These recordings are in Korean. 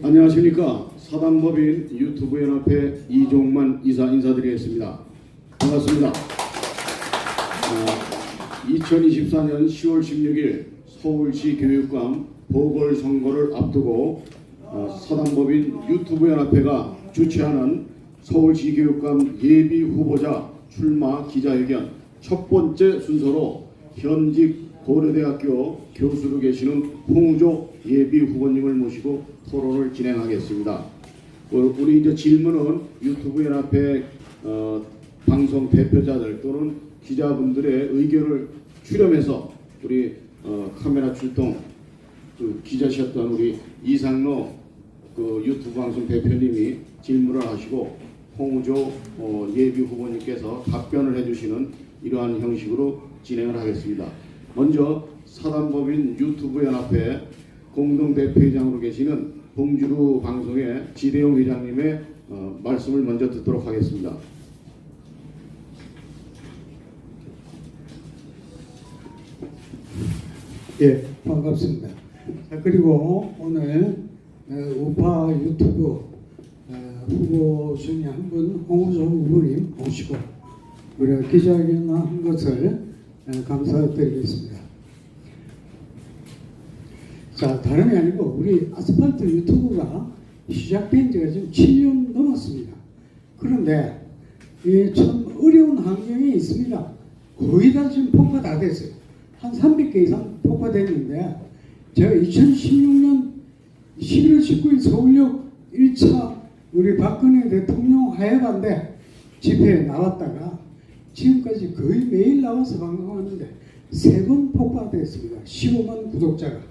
안녕하십니까. 사단법인 유튜브연합회 이종만 이사 인사드리겠습니다. 반갑습니다. 2024년 10월 16일 서울시 교육감 보궐선거를 앞두고 사단법인 유튜브연합회가 주최하는 서울시 교육감 예비 후보자 출마 기자회견 첫 번째 순서로 현직 고려대학교 교수로 계시는 홍우조 예비 후보님을 모시고 토론을 진행하겠습니다. 우리 이제 질문은 유튜브 연합회 방송 대표자들 또는 기자분들의 의견을 수렴해서 우리 카메라 출동 기자셨던 우리 이상로 유튜브 방송 대표님이 질문을 하시고 홍우조 예비 후보님께서 답변을 해주시는 이러한 형식으로 진행을 하겠습니다. 먼저 사단법인 유튜브 연합회 공동대표회장으로 계시는 봉주루 방송의 지대용 회장님의 말씀을 먼저 듣도록 하겠습니다. 예, 반갑습니다. 그리고 오늘 우파 유튜브 후보 중에 한 분 홍우조 후보님 모시고 우리가 기자회견 한 것을 감사드리겠습니다. 자, 다름이 아니고 우리 아스팔트 유튜브가 시작된 지가 지금 7년 넘었습니다. 그런데 참 어려운 환경이 있습니다. 거의 다 지금 폭파 다 됐어요. 한 300개 이상 폭파됐는데 제가 2016년 11월 19일 서울역 1차 우리 박근혜 대통령 하야반대 집회에 나왔다가 지금까지 거의 매일 나와서 방송하는데 3번 폭파됐습니다. 15만 구독자가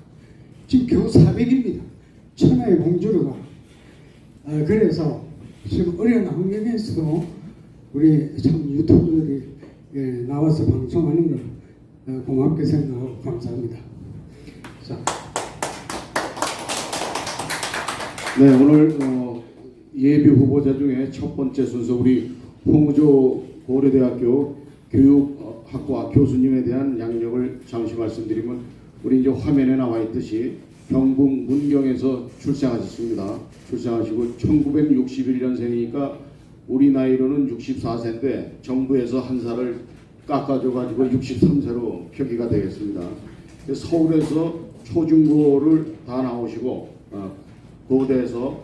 지금 겨우 400입니다. 천하의 봉주루가 그래서 지금 어려운 환경에서도 우리 참 유튜브들이 나와서 방송하는 걸 고맙게 생각하고 감사합니다. 자. 네, 오늘 예비 후보자 중에 첫 번째 순서 우리 홍우조 고려대학교 교육학과 교수님에 대한 양력을 잠시 말씀드리면 우리 이제 화면에 나와 있듯이 경북 문경에서 출생하셨습니다. 출생하시고 1961년생이니까 우리 나이로는 64세인데 정부에서 한 살을 깎아줘 가지고 63세로 표기가 되겠습니다. 서울에서 초중고를 다 나오시고 고대에서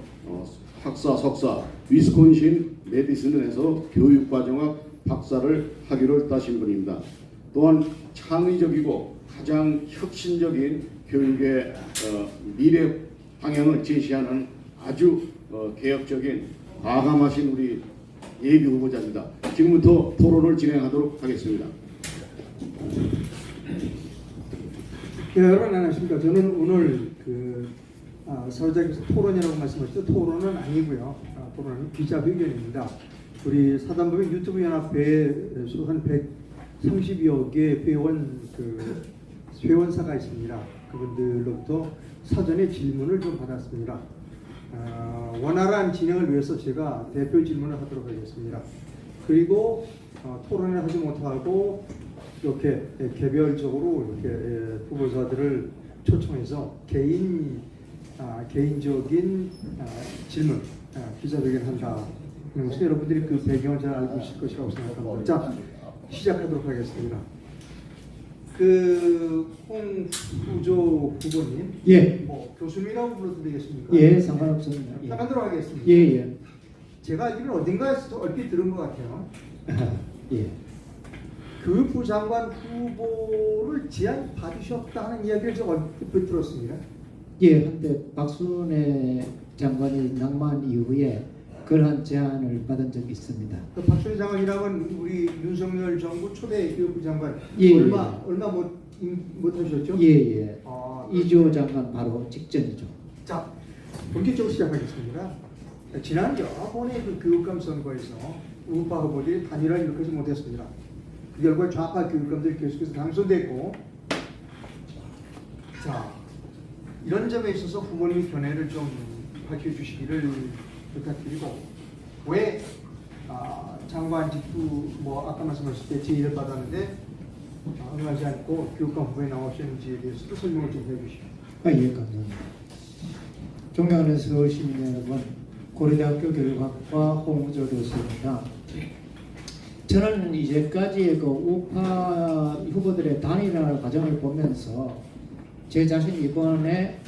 학사, 석사, 위스콘신 메디슨에서 교육과정학 박사를 학위를 따신 분입니다. 또한 창의적이고 가장 혁신적인 교육의 미래 방향을 제시하는 아주 개혁적인 과감하신 우리 예비 후보자입니다. 지금부터 토론을 진행하도록 하겠습니다. 네, 여러분 안녕하십니까. 저는 오늘 사회자께서 토론이라고 말씀하셨죠. 토론은 아니고요. 토론은 기자회견입니다. 우리 사단법인 유튜브 연합회에 소속한 130여 개 회원사가 있습니다. 그분들로부터 사전에 질문을 좀 받았습니다. 원활한 진행을 위해서 제가 대표 질문을 하도록 하겠습니다. 그리고 토론을 하지 못하고 이렇게 개별적으로 이렇게 후보자들을 초청해서 개인적인 질문, 기자회견 한다. 그래서 여러분들이 그 배경을 잘 알고 있을 것이라고 생각합니다. 자, 시작하도록 하겠습니다. 홍우조 후보님, 예, 교수님이라고 불러도 되겠습니까? 예, 상관없습니다. 예. 하도록 하겠습니다. 예, 예. 제가 알기로는 어딘가에서 얼핏 들은 것 같아요. 예. 교육부 장관 후보를 제안 받으셨다는 이야기를 제가 얼핏 들었습니다. 예, 한때 박순애 장관이 낙마한 이후에 그러한 제안을 받은 적이 있습니다. 그 박순애 장관이라면 우리 윤석열 정부 초대 교육부 장관 예, 얼마 못 하셨죠? 예, 예. 아, 이주호 장관 바로 직전이죠. 자, 본격적으로 시작하겠습니다. 지난 여러 번의 그 교육감 선거에서 우파 후보들이 단일화를 일으키지 못했습니다. 그 결과 좌파 교육감들이 계속해서 당선됐고, 자, 이런 점에 있어서 후보님의 견해를 좀 밝혀주시기를 부탁드리고, 왜 장관직도 아까 말씀하셨을 때 제의를 받았는데 응하지 않고 교육감 후보에 나오셨는지에 대해서도 설명을 좀 해주시죠. 예, 감사합니다. 존경하는 서울 시민 여러분, 고려대학교 교육학과 홍우조 교수입니다. 저는 이제까지 그 우파 후보들의 단일화 과정을 보면서 제 자신 이번에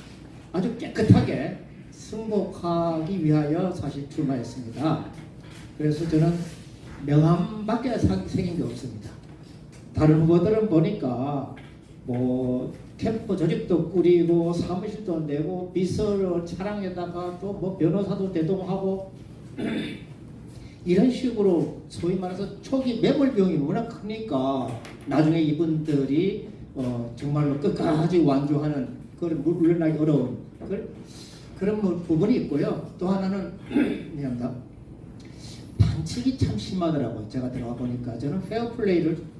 아주 깨끗하게 승복하기 위하여 사실 출마했습니다. 그래서 저는 명함밖에 새긴 게 없습니다. 다른 후보들은 보니까 뭐 캠프 조직도 꾸리고 사무실도 내고 비서를 차량에다가 또 뭐 변호사도 대동하고 이런 식으로 소위 말해서 초기 매몰 비용이 워낙 크니까 나중에 이분들이 정말로 끝까지 완주하는 그런 물러나기 어려운 그런 부분이 있고요. 또 하나는 미안합니다. 반칙이 참 심하더라고요. 제가 들어가 보니까 저는 페어플레이를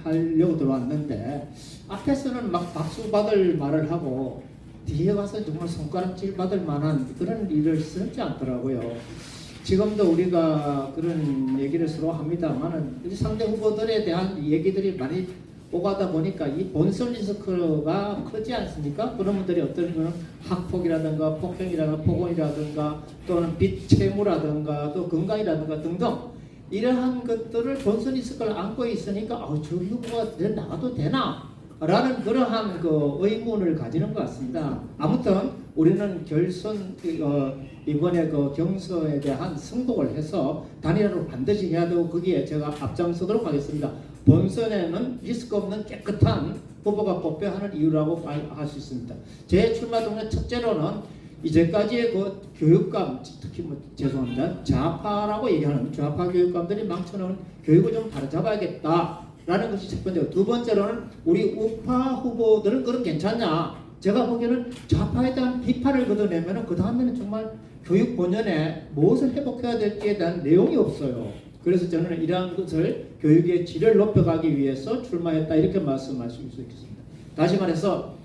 하려고 들어왔는데 앞에서는 막 박수 받을 말을 하고 뒤에 가서 정말 손가락질 받을 만한 그런 일을 쓰지 않더라고요. 지금도 우리가 그런 얘기를 서로 합니다만은 상대 후보들에 대한 얘기들이 많이 오가다 보니까 이 본선 리스크가 크지 않습니까? 그런 분들이 어떤 거는 학폭이라든가 폭행이라든가 폭언이라든가 또는 빚 채무라든가 또 건강이라든가 등등 이러한 것들을 본선 리스크를 안고 있으니까 저 후보가 나가도 되나? 라는 그러한 그 의문을 가지는 것 같습니다. 아무튼 우리는 결선 이번에 그 경선에 대한 승복을 해서 단일화로 반드시 해야 되고 거기에 제가 앞장서도록 하겠습니다. 본선에는 리스크 없는 깨끗한 후보가 뽑혀야 하는 이유라고 할 수 있습니다. 제 출마 동력 첫째로는 이제까지의 그 교육감, 특히 뭐 죄송합니다, 좌파라고 얘기하는 좌파 교육감들이 망쳐놓은 교육을 좀 바로잡아야겠다라는 것이 첫 번째고, 두 번째로는 우리 우파 후보들은 그럼 괜찮냐? 제가 보기에는 좌파에 대한 비판을 걷어내면 그 다음에는 정말 교육 본연에 무엇을 회복해야 될지에 대한 내용이 없어요. 그래서 저는 이러한 것을 교육의 질을 높여가기 위해서 출마했다 이렇게 말씀할 수 있겠습니다. 다시 말해서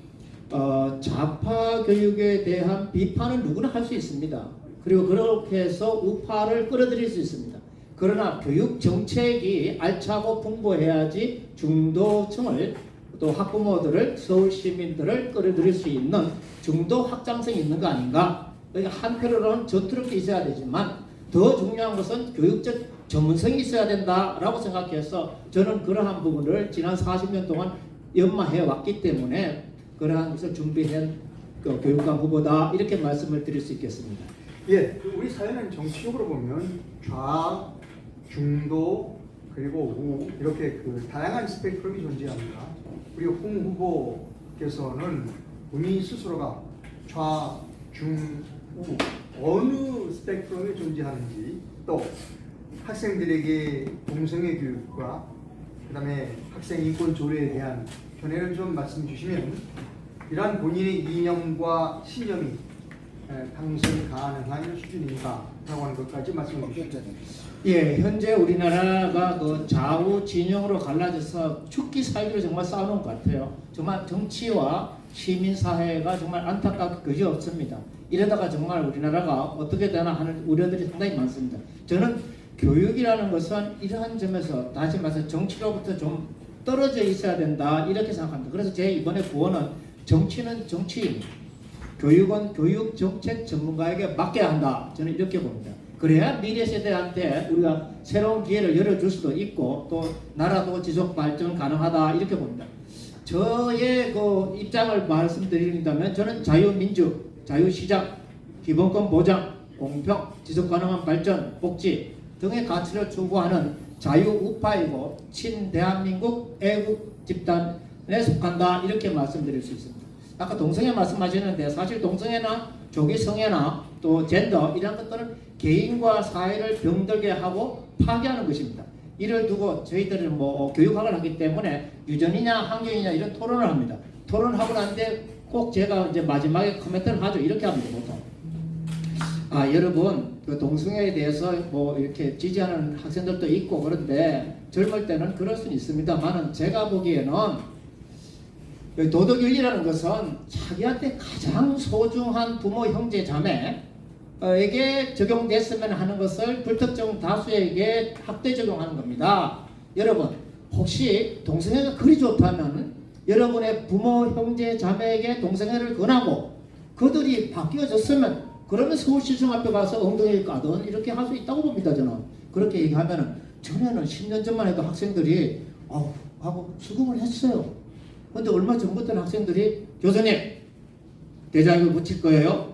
좌파 교육에 대한 비판은 누구나 할 수 있습니다. 그리고 그렇게 해서 우파를 끌어들일 수 있습니다. 그러나 교육 정책이 알차고 풍부해야지 중도층을 또 학부모들을 서울 시민들을 끌어들일 수 있는 중도 확장성이 있는 거 아닌가? 한편으로는 전투력도 있어야 되지만 더 중요한 것은 교육적 전문성이 있어야 된다라고 생각해서 저는 그러한 부분을 지난 40년 동안 연마해 왔기 때문에 그러한 것을 준비한 교육감 후보다 이렇게 말씀을 드릴 수 있겠습니다. 예, 우리 사회는 정치적으로 보면 좌, 중도 그리고 우 이렇게 그 다양한 스펙트럼이 존재합니다. 우리 홍 후보께서는 본인 스스로가 좌, 중, 우 어느 스펙트럼이 존재하는지 또 학생들에게 동성애 교육과 그다음에 학생 인권 조례에 대한 견해를 좀 말씀 주시면 이러한 본인의 이념과 신념이 당선 가능한 수준인가 라고 하는 것까지 말씀해 주시죠. 예, 현재 우리나라가 그 좌우 진영으로 갈라져서 죽기 살기로 정말 싸우는 것 같아요. 정말 정치와 시민사회가 정말 안타깝게 그지 없습니다. 이러다가 정말 우리나라가 어떻게 되나 하는 우려들이 상당히 많습니다. 저는 교육이라는 것은 이러한 점에서 다시 말해서 정치로부터 좀 떨어져 있어야 된다 이렇게 생각합니다. 그래서 제 이번에 구호는 정치는 정치인, 교육은 교육 정책 전문가에게 맡겨야 한다. 저는 이렇게 봅니다. 그래야 미래 세대한테 우리가 새로운 기회를 열어줄 수도 있고 또 나라도 지속 발전 가능하다 이렇게 봅니다. 저의 그 입장을 말씀드린다면 저는 자유민주, 자유시장, 기본권 보장, 공평, 지속 가능한 발전, 복지 등의 가치를 추구하는 자유우파이고 친대한민국 애국 집단에 속한다 이렇게 말씀드릴 수 있습니다. 아까 동성애 말씀하셨는데 사실 동성애나 조기성애나 또 젠더 이런 것들은 개인과 사회를 병들게 하고 파괴하는 것입니다. 이를 두고 저희들은 뭐 교육학을 하기 때문에 유전이냐 환경이냐 이런 토론을 합니다. 토론하고 난데 꼭 제가 이제 마지막에 코멘트를 하죠. 이렇게 합니다. 보통 여러분 그 동성애에 대해서 뭐 이렇게 지지하는 학생들도 있고 그런데 젊을 때는 그럴 수는 있습니다만은 제가 보기에는 도덕윤리라는 것은 자기한테 가장 소중한 부모, 형제, 자매에게 적용됐으면 하는 것을 불특정 다수에게 학대 적용하는 겁니다. 여러분 혹시 동성애가 그리 좋다면 여러분의 부모, 형제, 자매에게 동성애를 권하고 그들이 바뀌어졌으면 그러면 서울시청 앞에 가서 엉덩이 까든 이렇게 할 수 있다고 봅니다. 저는 그렇게 얘기하면은 전에는 10년 전만 해도 학생들이 하고 수긍을 했어요. 근데 얼마 전부터는 학생들이 교수님 대자뷰 붙일 거예요.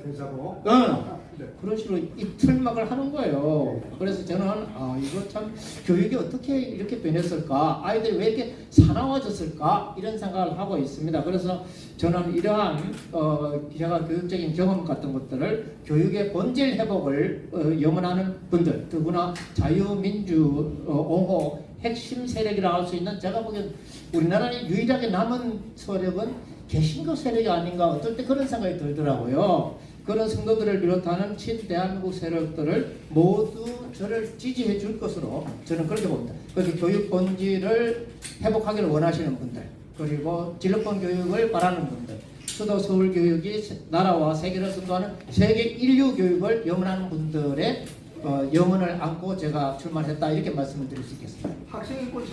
대자보. 네. 그런 식으로 이틀막을 하는 거예요. 그래서 저는 이거 참 교육이 어떻게 이렇게 변했을까, 아이들이 왜 이렇게 사나워졌을까 이런 생각을 하고 있습니다. 그래서 저는 이러한 제가 교육적인 경험 같은 것들을 교육의 본질 회복을 염원하는 분들, 더구나 자유민주 옹호 핵심 세력이라 할 수 있는, 제가 보기엔 우리나라에 유일하게 남은 세력은 개신교 세력이 아닌가 어떨 때 그런 생각이 들더라고요. 그런 성도들을 비롯하는 친대한민국 세력들을 모두 저를 지지해 줄 것으로 저는 그렇게 봅니다. 그래서 교육 본질을 회복하기를 원하시는 분들, 그리고 진로권 교육을 바라는 분들, 수도 서울 교육이 나라와 세계를 선도하는 세계 인류 교육을 염원하는 분들의 염원을 안고 제가 출마했다, 이렇게 말씀을 드릴 수 있겠습니다. 학생인권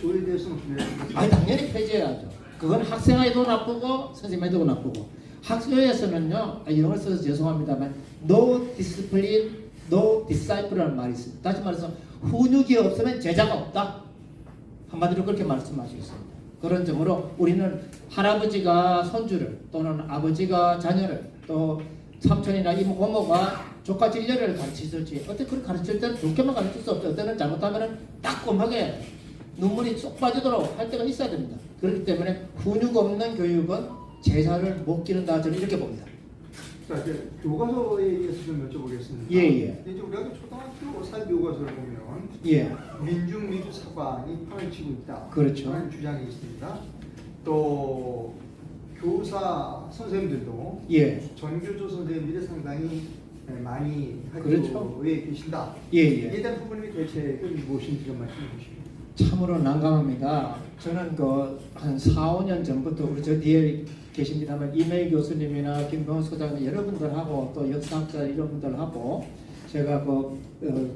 조회에 대해서는 어떻게 생각하세요? 아니, 당연히 폐지해야죠. 그건 학생에도 나쁘고 선생님에도 나쁘고. 학교에서는요, 이런 걸 써서 죄송합니다만 no discipline, no disciple라는 말이 있습니다. 다시 말해서 훈육이 없으면 제자가 없다. 한마디로 그렇게 말씀하시겠습니다. 그런 점으로 우리는 할아버지가 손주를, 또는 아버지가 자녀를, 또 삼촌이나 이모 고모가 조카 진료를 가르치듯이, 어때 그걸 가르칠 때는 좋게만 가르칠 수 없죠. 어때는 잘못하면 따끔하게 눈물이 쏙 빠지도록 할 때가 있어야 됩니다. 그렇기 때문에 훈육 없는 교육은 제자를 못 기른다, 저는 이렇게 봅니다. 자, 이제 교과서에 의해서 좀 여쭤보겠습니다. 예. 이제 우리가 초등학교 사회 교과서를 보면 예. 민중민주사관이 판을 치고 있다. 그렇죠. 라는 주장이 있습니다. 또 교사 선생님들도 예. 전교조 선생님들이 상당히 많이 그렇죠. 학교에 계신다. 예. 이에 대한 부분이 대책은 무엇인지 좀 말씀해 주시죠. 참으로 난감합니다. 저는 한 4, 5년 전부터 우리 저 뒤에 계십니다만 이메일 교수님이나 김병호 소장님 여러분들하고 또 역사학자 이런 분들하고 제가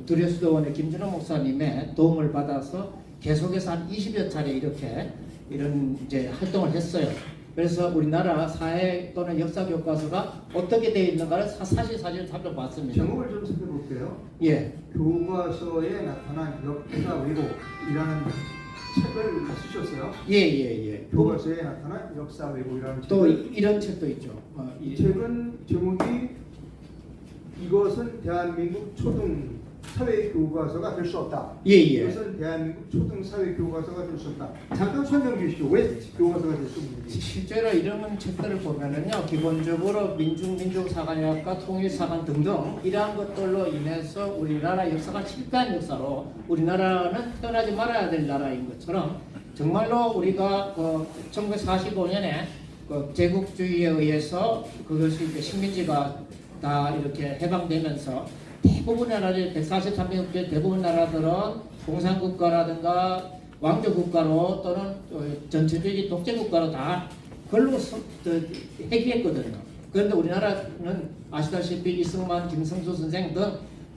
두레수도원의 김준호 목사님의 도움을 받아서 계속해서 한 20여 차례 이런 이제 활동을 했어요. 그래서 우리나라 사회 또는 역사 교과서가 어떻게 되어 있는가를 사실을 살펴봤습니다. 제목을 좀 살펴볼게요. 예. 교과서에 나타난 역사 왜곡이라는 책을 쓰셨어요. 예. 교과서에 나타난 역사 왜곡이라는 또 책을. 이런 책도 있죠. 이 책은 제목이 이것은 대한민국 초등 사회 교과서가 될 수 없다. 예. 이것은 대한민국 초등 사회 교과서가 될 수 없다. 잠깐 설명해 주시죠. 왜 교과서가 될 수 없는지. 실제로 이런 책들을 보면은요, 기본적으로 민중사관학과 통일사관 등등 이러한 것들로 인해서 우리나라 역사가 실패한 역사로, 우리나라는 태어나지 말아야 될 나라인 것처럼 정말로 우리가 1945년에 제국주의에 의해서 그것이 이제 식민지가 다 이렇게 해방되면서 대부분의 나라들, 143개 대부분 나라들은 공산국가라든가 왕조국가로 또는 전체주의 독재국가로 다 걸로 회귀했거든요. 그런데 우리나라는 아시다시피 이승만, 김성수 선생 등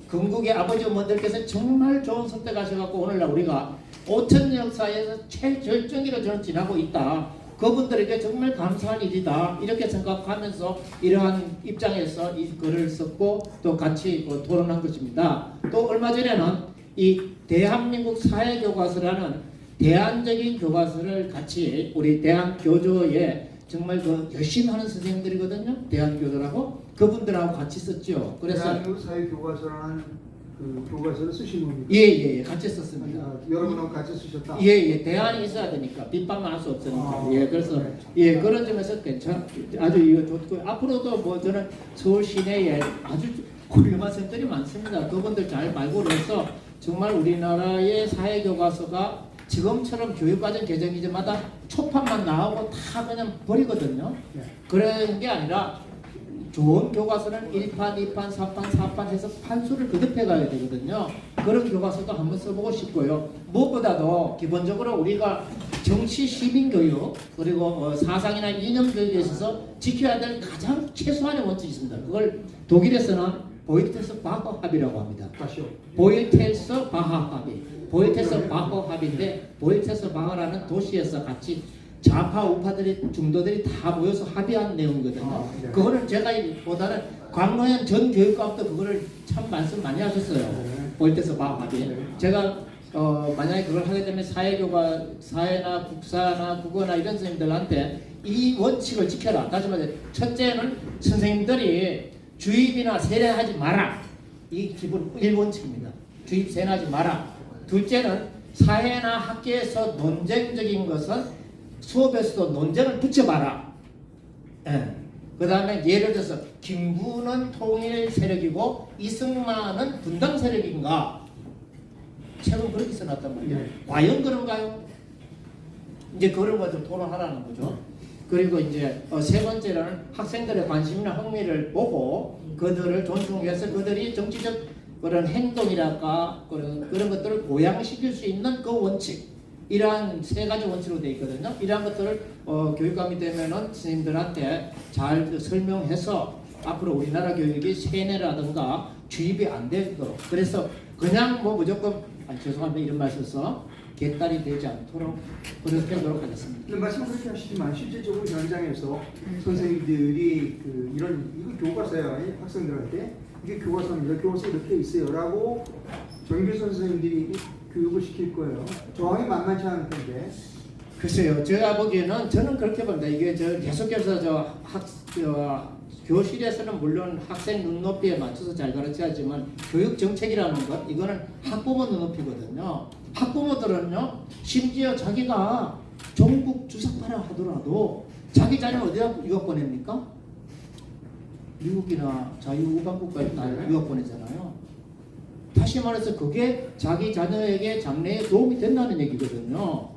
건국의 아버지 어머니들께서 정말 좋은 선택하셔갖고 오늘날 우리가 5천 역사에서 최절정기로 저는 지나고 있다. 그분들에게 정말 감사한 일이다, 이렇게 생각하면서 이러한 입장에서 이 글을 썼고 또 같이 토론한 것입니다. 또 얼마 전에는 이 대한민국 사회교과서라는 대안적인 교과서를 같이 우리 대한교조에 정말 열심히 하는 선생님들이거든요. 대한교조라고 그분들하고 같이 썼죠. 그래서 대한민국 사회 교과서라는 그 교과서를 쓰신 겁니다. 예, 같이 썼습니다. 여러분하고 같이 쓰셨다. 예, 대안이 있어야 되니까 빗방만 할 수 없으니까. 그래서 그런 점에서 아주 이거 좋고, 앞으로도 저는 서울 시내에 아주 훌륭한 선생들이 많습니다. 그분들 잘 발굴을 해서 정말 우리나라의 사회 교과서가 지금처럼 교육과정 개정이마다 초판만 나오고 다 그냥 버리거든요. 그런 게 아니라 좋은 교과서는 1판, 2판, 4판, 4판 해서 판수를 거듭해 가야 되거든요. 그런 교과서도 한번 써보고 싶고요. 무엇보다도 기본적으로 우리가 정치 시민 교육, 그리고 사상이나 이념 교육에 있어서 지켜야 될 가장 최소한의 원칙이 있습니다. 그걸 독일에서는 보이텔스 바허 합의라고 합니다. 다시요. 보이텔스 바허 합의. 보이텔스 바허 합의인데 보이텔스 바허라는 도시에서 같이 좌파 우파들이 중도들이 다 모여서 합의한 내용이거든요. 네. 그거는 제가 보다는 광노현 전 교육감도 그거를 참 말씀 많이 하셨어요. 네. 올 때서 합의. 네. 제가 만약에 그걸 하게 되면 사회나 국사나 국어나 이런 선생님들한테 이 원칙을 지켜라. 다시 말해 첫째는 선생님들이 주입이나 세뇌하지 마라. 이 기본 1원칙입니다. 주입 세뇌하지 마라. 둘째는 사회나 학계에서 논쟁적인 것은 수업에서도 논쟁을 붙여봐라. 예. 그 다음에 예를 들어서 김구는 통일 세력이고 이승만은 분당 세력인가? 최근 그렇게 써놨단 말이에요. 네. 과연 그런가요? 이제 그런 것을 토론하라는 거죠. 그리고 이제 세 번째로는 학생들의 관심이나 흥미를 보고 그들을 존중해서 그들이 정치적 그런 행동이랄까 그런 것들을 보양시킬 수 있는 그 원칙, 이러한 세 가지 원칙으로 되어 있거든요. 이러한 것들을 교육감이 되면은 선생님들한테 잘 설명해서 앞으로 우리나라 교육이 세뇌라든가 주입이 안 되도록, 그래서 그냥 뭐 무조건 죄송합니다 이런 말 써서 개딸이 되지 않도록 그렇게 노력하겠습니다. 말씀 그렇게 하시지만 실질적으로 현장에서 선생님들이 이거 교과서예요. 학생들한테 이게 교과서입니다. 교과서 이렇게 있어요라고 정규 선생님들이 교육을 시킬 거예요. 저항이 만만치 않을 텐데. 글쎄요, 제가 보기에는 저는 그렇게 봅니다. 이게 계속해서 교실에서는 물론 학생 눈높이에 맞춰서 잘 가르쳐야지만 교육 정책이라는 것, 이거는 학부모 눈높이거든요. 학부모들은요, 심지어 자기가 전국 주석파라 하더라도 자기 자녀는 어디다 유학 보냅니까? 미국이나 자유우방국가에 다 유학 보내잖아요. 다시 말해서 그게 자기 자녀에게 장래에 도움이 된다는 얘기거든요.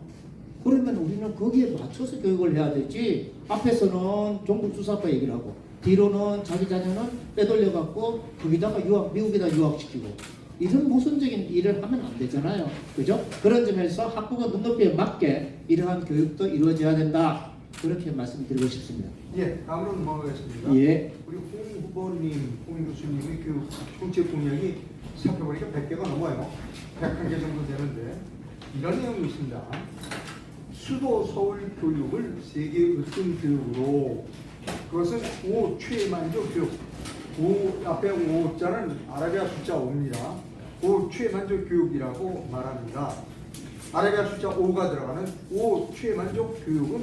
그러면 우리는 거기에 맞춰서 교육을 해야 되지, 앞에서는 전국 주석파 얘기를 하고 뒤로는 자기 자녀는 빼돌려갖고 거기다가 미국에다 유학시키고 이런 모순적인 일을 하면 안 되잖아요. 그죠? 그런 점에서 학부모 눈높이에 맞게 이러한 교육도 이루어져야 된다. 그렇게 말씀드리고 싶습니다. 예, 다음으로 넘어가겠습니다. 예. 우리 홍 후보님, 홍 교수님의 교육 정책 공약이 살펴보니까 100개가 넘어요. 101개 정도 되는데 이런 내용이 있습니다. 수도 서울 교육을 세계 으뜸 교육으로, 그것은 5 최만족 교육. 5 앞에 5자는 아라비아 숫자 5입니다. 5 최만족 교육이라고 말합니다. 아라비아 숫자 5가 들어가는 5 최만족 교육은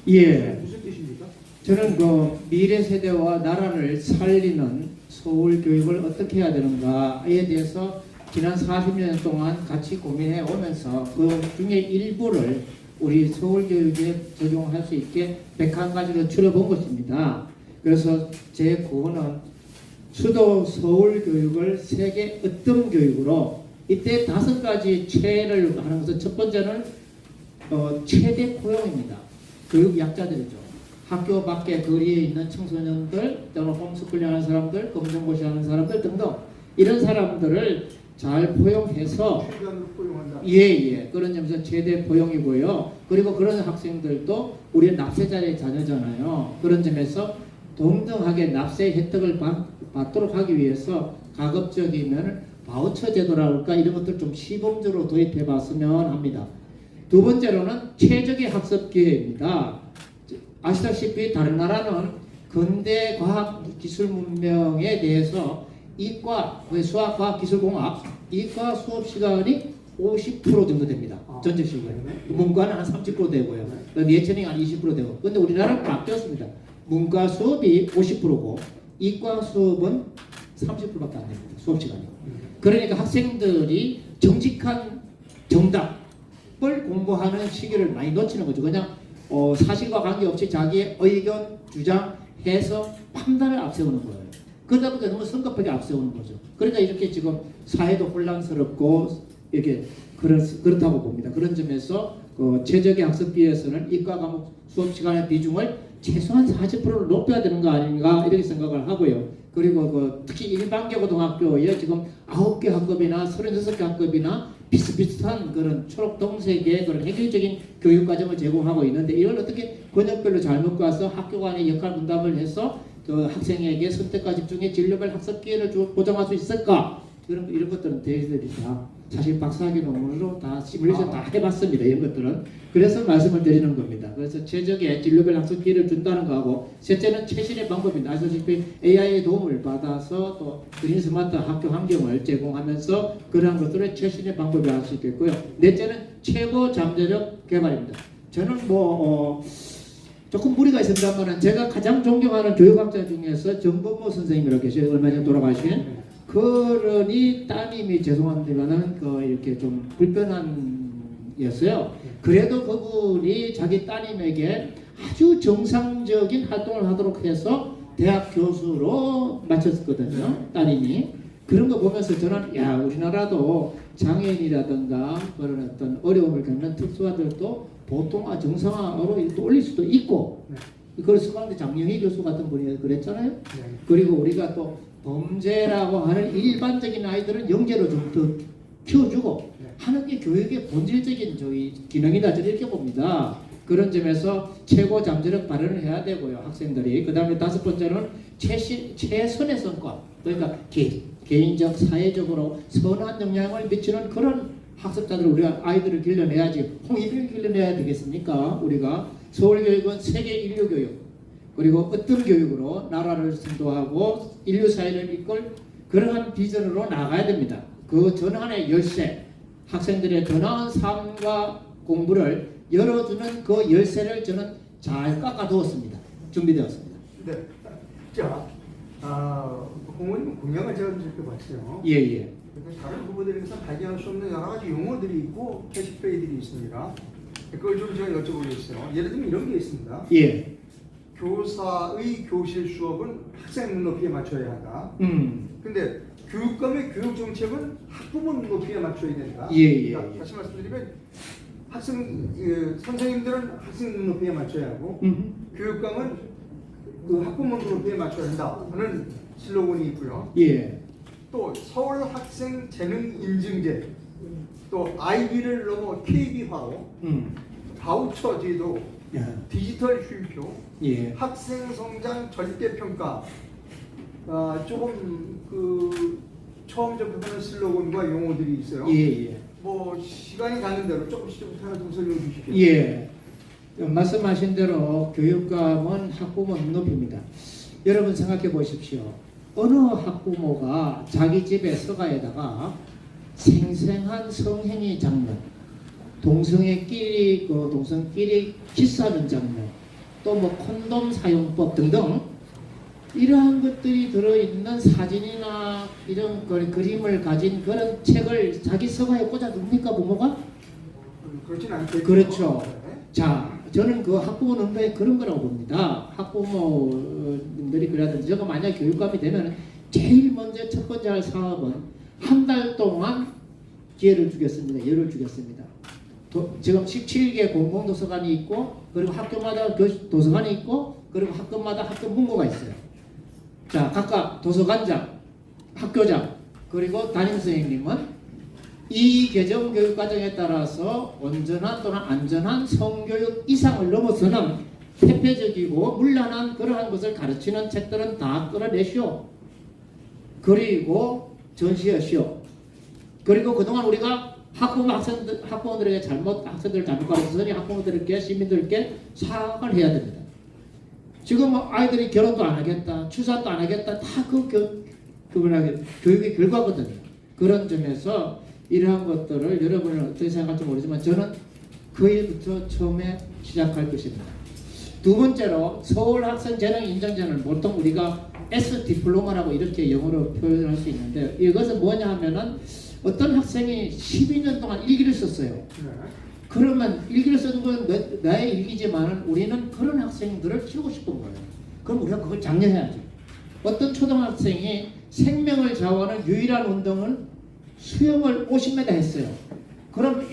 예. 무슨 뜻입니까? 저는 그 미래 세대와 나라를 살리는 서울 교육을 어떻게 해야 되는가에 대해서 지난 40년 동안 같이 고민해 오면서 그 중에 일부를 우리 서울 교육에 적용할 수 있게 101가지로 추려본 것입니다. 그래서 제 구호는 수도 서울 교육을 세계 으뜸 교육으로, 이때 5가지 최를 하는 것은, 첫 번째는 최대 포용입니다. 교육 약자들이죠. 학교 밖에 거리에 있는 청소년들, 또는 홈스쿨링 하는 사람들, 검정고시 하는 사람들 등등 이런 사람들을 잘 포용해서 최대한으로 포용한다. 예. 그런 점에서 최대 포용이고요. 그리고 그런 학생들도 우리 납세자의 자녀잖아요. 그런 점에서 동등하게 납세 혜택을 받도록 하기 위해서 가급적이면 바우처 제도랄까 이런 것들 좀 시범적으로 도입해 봤으면 합니다. 두 번째로는 최적의 학습 기회입니다. 아시다시피 다른 나라는 근대 과학 기술 문명에 대해서 이과, 수학, 과학, 기술, 공학, 이과 수업 시간이 50% 정도 됩니다. 전체 시간에. 문과는 한 30% 되고요. 예체능이 한 20% 되고. 근데 우리나라는 바뀌었습니다. 문과 수업이 50%고 이과 수업은 30%밖에 안 됩니다. 수업 시간이. 그러니까 학생들이 정직한 정답을 공부하는 시기를 많이 놓치는 거죠. 그냥 사실과 관계없이 자기의 의견, 주장, 해서 판단을 앞세우는 거예요. 그러다 보니까 너무 성급하게 앞세우는 거죠. 그러니까 이렇게 지금 사회도 혼란스럽고 이렇게 그렇다고 봅니다. 그런 점에서 최적의 학습 기회에서는 이과 과목 수업 시간의 비중을 최소한 40%를 높여야 되는 거 아닌가 이렇게 생각을 하고요. 그리고 특히 일반계 고등학교에 지금 9개 학급이나 36개 학급이나 비슷비슷한 그런 초록동색의 그런 획일적인 교육 과정을 제공하고 있는데, 이걸 어떻게 권역별로 잘 묶어서 학교 간의 역할 분담을 해서 그 학생에게 선택과 집중의 진로별 학습 기회를 보장할 수 있을까? 이런 것들은 대의들이 다 사실 박사학위 논문으로 다 시뮬레이션 다 해봤습니다. 이런 것들은. 그래서 말씀을 드리는 겁니다. 그래서 최적의 진로별 학습 기회를 준다는 거하고 셋째는 최신의 방법입니다. 아시다시피 AI의 도움을 받아서 또 그린 스마트 학교 환경을 제공하면서 그러한 것들을 최신의 방법을 할 수 있겠고요. 넷째는 최고 잠재력 개발입니다. 저는 조금 무리가 있습니다만 제가 가장 존경하는 교육학자 중에서 정범모 선생님이라고 계셔요. 얼마 전에 돌아가신 그러니 따님이 죄송합니다만은 이렇게 좀 불편한이었어요. 그래도 그분이 자기 따님에게 아주 정상적인 활동을 하도록 해서 대학 교수로 마쳤거든요. 따님이. 그런 거 보면서 저는 야 우리나라도 장애인이라든가 그런 어떤 어려움을 겪는 특수화들도 보통화 정상화로 또 올릴 수도 있고 그래서 그런데 장영희 교수 같은 분이 그랬잖아요. 그리고 우리가 또 범죄라고 하는 일반적인 아이들은 영재로 좀 더 키워주고 하는 게 교육의 본질적인 저희 기능이다 저는 이렇게 봅니다. 그런 점에서 최고 잠재력 발현을 해야 되고요. 학생들이. 그 다음에 다섯 번째는 최선의 성과 그러니까 개인적 사회적으로 선한 영향을 미치는 그런 학습자들 우리가 아이들을 길러내야지 홍익을 길러내야 되겠습니까? 우리가 서울교육은 세계 인류교육 그리고 어떤 교육으로 나라를 선도하고 인류 사회를 이끌 그러한 비전으로 나가야 됩니다. 그 전환의 열쇠 학생들의 더 나은 삶과 공부를 열어주는 그 열쇠를 저는 잘 깎아두었습니다. 준비되었습니다. 네. 자, 홍의님 공약을 제가 좀 살펴봤어요. 예예. 다른 후보들에서 발견할 수 없는 여러 가지 용어들이 있고 캐치프레이즈들이 있습니다. 그걸 좀 제가 여쭤보겠어요. 예를 들면 이런 게 있습니다. 예. 교사의 교실 수업은 학생 눈높이에 맞춰야 한다. 근데 교육감의 교육 정책은 학부모 눈높이에 맞춰야 된다. 예. 그러니까 다시 말씀드리면 선생님들은 학생 눈높이에 맞춰야 하고 교육감은 그 학부모 눈높이에 맞춰야 한다 하는 슬로건이 있고요. 예. 또 서울 학생 재능 인증제, 또 IB를 넘어 KB화로 바우처 제도, 디지털 쉼표, 예. 학생 성장 절대 평가. 조금 처음 접근하는 슬로건과 용어들이 있어요. 예. 뭐 시간이 가는 대로 조금씩 좀 설명해 주십시오. 예. 말씀하신 대로 교육감은 학부모 눈높이입니다. 여러분 생각해 보십시오. 어느 학부모가 자기 집에 서가에다가 생생한 성행위 장면, 동성애끼리 동성끼리 키스하는 장면, 또 뭐 콘돔 사용법 등등 이러한 것들이 들어있는 사진이나 이런 그림을 가진 그런 책을 자기 서가에 꽂아둡니까 부모가? 그렇진 않겠죠. 그렇죠. 네. 자, 저는 그 학부모 눈높이 그런 거라고 봅니다. 학부모님들이 그러든지 제가 만약 교육감이 되면 제일 먼저 첫 번째 할 사업은 한 달 동안 기회를 주겠습니다. 예를 주겠습니다. 지금 17개 공공도서관이 있고 그리고 학교마다 도서관이 있고 그리고 학급마다 학급 문고가 있어요. 자, 각각 도서관장, 학교장 그리고 담임선생님은 이 개정 교육과정에 따라서 온전한 또는 안전한 성교육 이상을 넘어서는 폐폐적이고 문란한 그러한 것을 가르치는 책들은 다 끌어내시오. 그리고 전시하시오. 그리고 그동안 우리가 학부모들에게 학생들을 잘못 가르쳤으니 학부모들에게 시민들께 사과를 해야 됩니다. 지금 아이들이 결혼도 안 하겠다, 출산도 안 하겠다, 다 교육의 결과거든요. 그런 점에서 이러한 것들을 여러분은 어떻게 생각할지 모르지만 저는 그 일부터 처음에 시작할 것입니다. 두 번째로 서울 학생 재능 인정제는 보통 우리가 S 디플로마라고 이렇게 영어로 표현할 수 있는데 이것은 뭐냐 하면은 어떤 학생이 12년 동안 일기를 썼어요. 그러면 일기를 쓰는 건 나의 일기지만 우리는 그런 학생들을 키우고 싶은 거예요. 그럼 우리가 그걸 장려해야죠. 어떤 초등학생이 생명을 좌우하는 유일한 운동은 수영을 50m 했어요. 그럼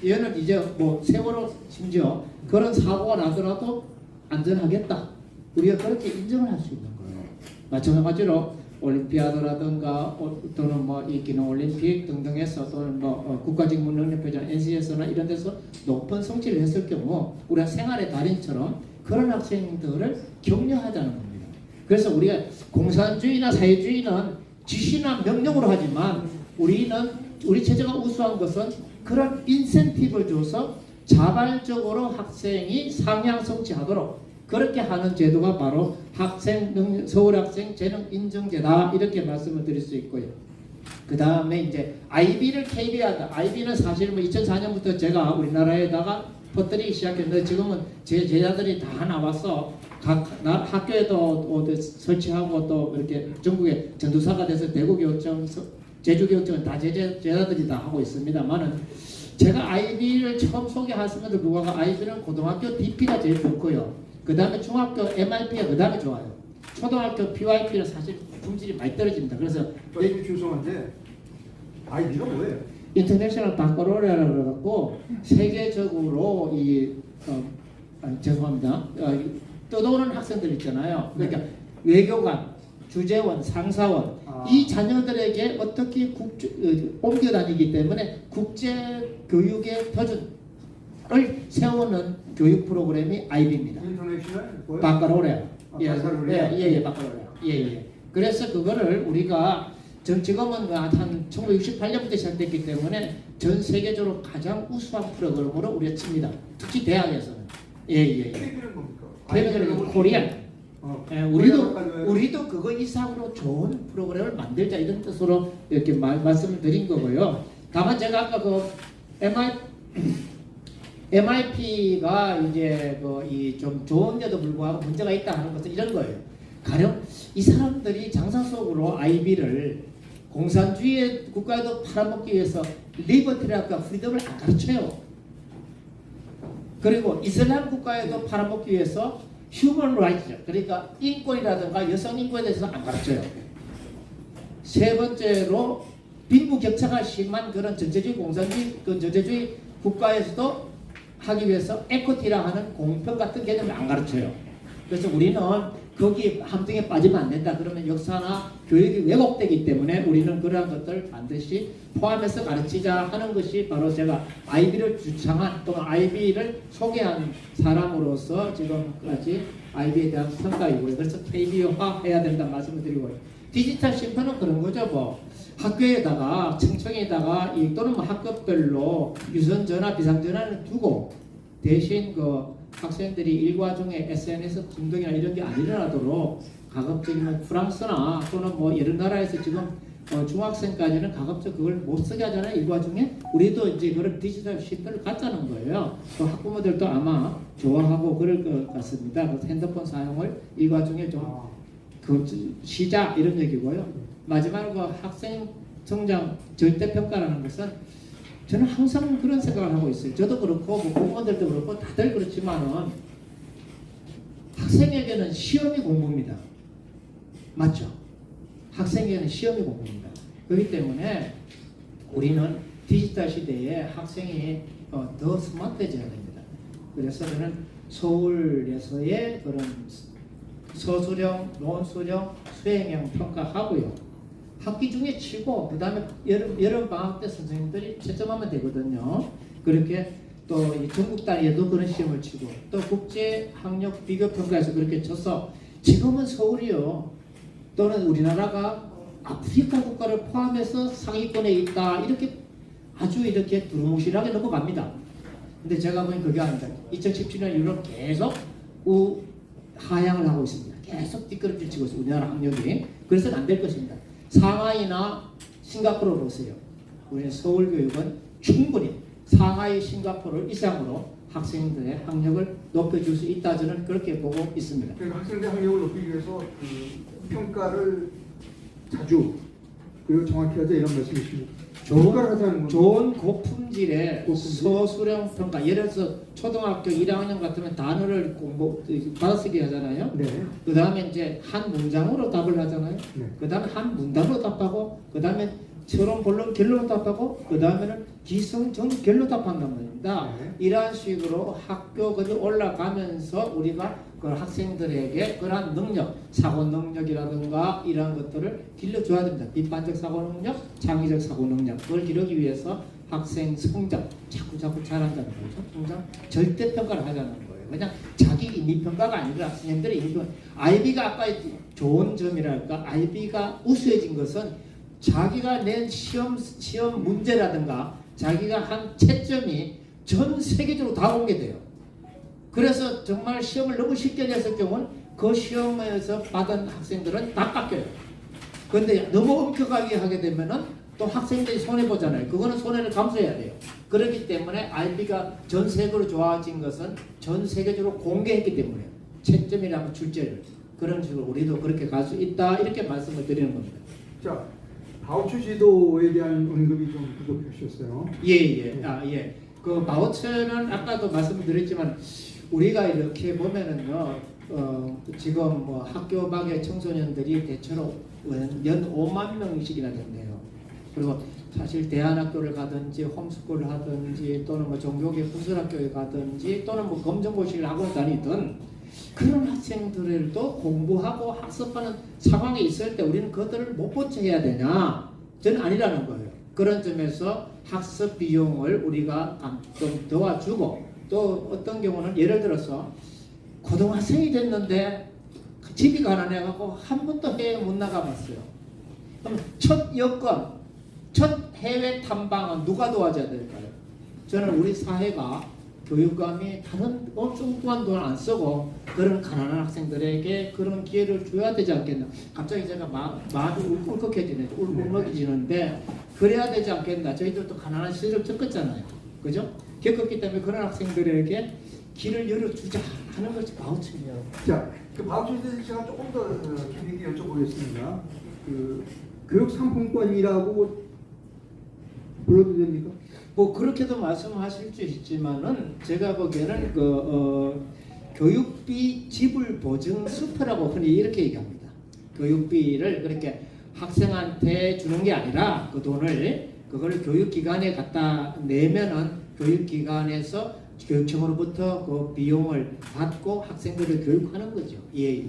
얘는 이제 뭐 세월호 심지어 그런 사고가 나더라도 안전하겠다. 우리가 그렇게 인정을 할 수 있는 거예요. 마찬가지로 올림피아드라든가 또는 뭐 이 기능올림픽 등등에서 또는 뭐 국가직무능력표준 NCS나 이런 데서 높은 성취를 했을 경우 우리가 생활의 달인처럼 그런 학생들을 격려하자는 겁니다. 그래서 우리가 공산주의나 사회주의는 지시나 명령으로 하지만 우리는 우리 체제가 우수한 것은 그런 인센티브를 줘서 자발적으로 학생이 상향 성취하도록 그렇게 하는 제도가 바로 서울학생 재능 인증제다 이렇게 말씀을 드릴 수 있고요. 그 다음에 이제 IB를 KB하다. IB는 사실 뭐 2004년부터 제가 우리나라에다가 퍼뜨리기 시작했는데 지금은 제 제자들이 다 나와서 각 학교에도 설치하고 또 이렇게 전국에 전도사가 돼서 대구교육청, 제주교육청은 다 제자들이 다 하고 있습니다만은 제가 IB를 처음 소개했음에도 불구하고 IB는 고등학교 DP가 제일 좋고요. 그 다음에 중학교 MIP가 그 다음에 좋아요. 초등학교 PYP는 사실 품질이 많이 떨어집니다. 그래서 저희 죄송한데 아이디가 뭐예요? 인터내셔널 바ccalaurea라고 그래갖고 세계적으로 죄송합니다. 떠도는 학생들 있잖아요. 그러니까 외교관, 주재원, 상사원 이 자녀들에게 어떻게 옮겨다니기 때문에 국제 교육의 표준을 세우는 교육 프로그램이 IB입니다. 인터내셔널 뭐예요? 바ccalaureate. 바ccalaureate. 바ccalaureate. 그래서 그거를 우리가 지금은 한 1968년부터 시작됐기 때문에 전 세계적으로 가장 우수한 프로그램으로 우리가 칩니다. 특히 대학에서는. KB는 뭡니까? KB는 코리안. 코리안 바ccalaureate. 우리도 그거 이상으로 좋은 프로그램을 만들자 이런 뜻으로 이렇게 말씀을 드린 거고요. 다만 제가 아까 그 MIP가 이제 좀 좋은데도 불구하고 문제가 있다 하는 것은 이런 거예요. 가령 이 사람들이 장사 속으로 IB를 공산주의 국가에도 팔아먹기 위해서 리버티라든가 프리덤을 안 가르쳐요. 그리고 이슬람 국가에도 팔아먹기 위해서 휴먼 라이트죠. 그러니까 인권이라든가 여성 인권에 대해서 안 가르쳐요. 세 번째로 빈부격차가 심한 그런 전체주의 전체주의 국가에서도 하기 위해서 에코티라 하는 공평 같은 개념을 안 가르쳐요. 그래서 우리는 거기 함정에 빠지면 안 된다. 그러면 역사나 교육이 왜곡되기 때문에 우리는 그러한 것들을 반드시 포함해서 가르치자 하는 것이 바로 제가 IB를 주창한 또는 IB를 소개한 사람으로서 지금까지 IB에 대한 평가이고요. 그래서 KB화해야 된다 말씀을 드리고요. 디지털 심표는 그런 거죠. 뭐 학교에다가 청청에다가 또는 뭐 학급별로 유선전화, 비상전화를 두고 대신 학생들이 일과 중에 SNS 중독이나 이런 게 안 일어나도록 가급적이면 프랑스나 또는 뭐 여러 나라에서 지금 중학생까지는 가급적 그걸 못 쓰게 하잖아요. 일과 중에 우리도 이제 그런 디지털 심표를 갖자는 거예요. 또 학부모들도 아마 좋아하고 그럴 것 같습니다. 그래서 핸드폰 사용을 일과 중에 좀 시작 이런 얘기고요. 마지막으로 학생 성장 절대평가라는 것은 저는 항상 그런 생각을 하고 있어요. 저도 그렇고 뭐 공무원들도 그렇고 다들 그렇지만은 학생에게는 시험이 공부입니다. 맞죠? 학생에게는 시험이 공부입니다. 그렇기 때문에 우리는 디지털 시대에 학생이 더 스마트해져야 됩니다. 그래서 저는 서울에서의 그런 서술형, 논술형, 수행형 평가하고요. 학기 중에 치고 그 다음에 여름 방학 때 선생님들이 채점하면 되거든요. 그렇게 또 이 전국 단위에도 그런 시험을 치고 또 국제 학력 비교 평가에서 그렇게 쳐서 지금은 서울이요 또는 우리나라가 아프리카 국가를 포함해서 상위권에 있다 이렇게 아주 이렇게 두루뭉실하게 넘어갑니다. 근데 제가 보기엔 그게 아닙니다. 2017년 이후로 계속 하향을 하고 있습니다. 계속 뒷걸음질 치고 있어요. 우리나라 학력이. 그래서는 안 될 것입니다. 상하이나 싱가포르를 보세요. 우리는 서울교육은 충분히 상하이, 싱가포르 이상으로 학생들의 학력을 높여줄 수 있다 저는 그렇게 보고 있습니다. 그러니까 학생들 학력을 높이기 위해서 그 평가를 자주 그리고 정확히 하자 이런 말씀이십니다. 좋은 고품질의 서술형 평가. 예를 들어서 초등학교 1학년 같으면 단어를 받아쓰기 하잖아요. 네. 그 다음에 이제 한 문장으로 답을 하잖아요. 네. 그 다음에 한 문단으로 답하고 그 다음에 서론, 본론, 결론 답하고 그 다음에는 기성정 결론 답한단 말입니다. 네. 이러한 식으로 학교 그저 올라가면서 우리가 그 학생들에게 그러한 능력, 사고 능력이라든가 이러한 것들을 길러줘야 됩니다. 비판적 사고 능력, 창의적 사고 능력 그걸 기르기 위해서 학생 성적 자꾸 잘한다는 거죠. 성적 절대 평가를 하자는 거예요. 그냥 자기 인위 평가가 아니라 선생님들의 인위 평가. IB가 아까 좋은 점이랄까, IB가 우수해진 것은 자기가 낸 시험 문제라든가 자기가 한 채점이 전 세계적으로 다 공개돼요. 그래서 정말 시험을 너무 쉽게 냈을 경우는 그 시험에서 받은 학생들은 다 깎여요. 그런데 너무 엄격하게 하게 되면은 또 학생들이 손해 보잖아요. 그거는 손해를 감수해야 돼요. 그렇기 때문에 IB가 전 세계로 좋아진 것은 전 세계적으로 공개했기 때문에 채점이라는 출제를 그런 식으로 우리도 그렇게 갈 수 있다 이렇게 말씀을 드리는 겁니다. 자, 바우처 지도에 대한 언급이 좀 부족하셨어요. 예. 그 바우처는 아까도 말씀드렸지만 우리가 이렇게 보면은요, 지금 뭐 학교 밖의 청소년들이 대체로 연 5만 명씩이나 된대요. 그리고 사실 대안학교를 가든지 홈스쿨을 하든지 또는 뭐 종교계 분술학교에 가든지 또는 뭐 검정고시를 학원 다니든 그런 학생들도 공부하고 학습하는 상황에 있을 때 우리는 그들을 못 보채해야 되냐? 저는 아니라는 거예요. 그런 점에서 학습 비용을 우리가 좀 도와주고 또 어떤 경우는 예를 들어서 고등학생이 됐는데 집이 가난해갖고 한 번도 해외 못 나가봤어요. 그럼 첫 여권, 첫 해외 탐방은 누가 도와줘야 될까요? 저는 우리 사회가 교육감이 다른 엉뚱한 돈 안 쓰고 그런 가난한 학생들에게 그런 기회를 줘야 되지 않겠나. 갑자기 제가 마음이 울컥해지네. 울컥해지는데 그래야 되지 않겠나. 저희들도 가난한 시절을 겪었잖아요. 그죠? 겪었기 때문에 그런 학생들에게 길을 열어주자 하는 것이 바우처예요. 자, 그 바우처에 대해서 제가 조금 더 깊게 여쭤보겠습니다. 그 교육 상품권이라고 불러도 됩니까? 뭐 그렇게도 말씀하실 수 있지만은 제가 보기에는 교육비 지불 보증 수표라고 흔히 이렇게 얘기합니다. 교육비를 그렇게 학생한테 주는 게 아니라 그 돈을 그걸 교육기관에 갖다 내면은 교육기관에서 교육청으로부터 그 비용을 받고 학생들을 교육하는 거죠. 예.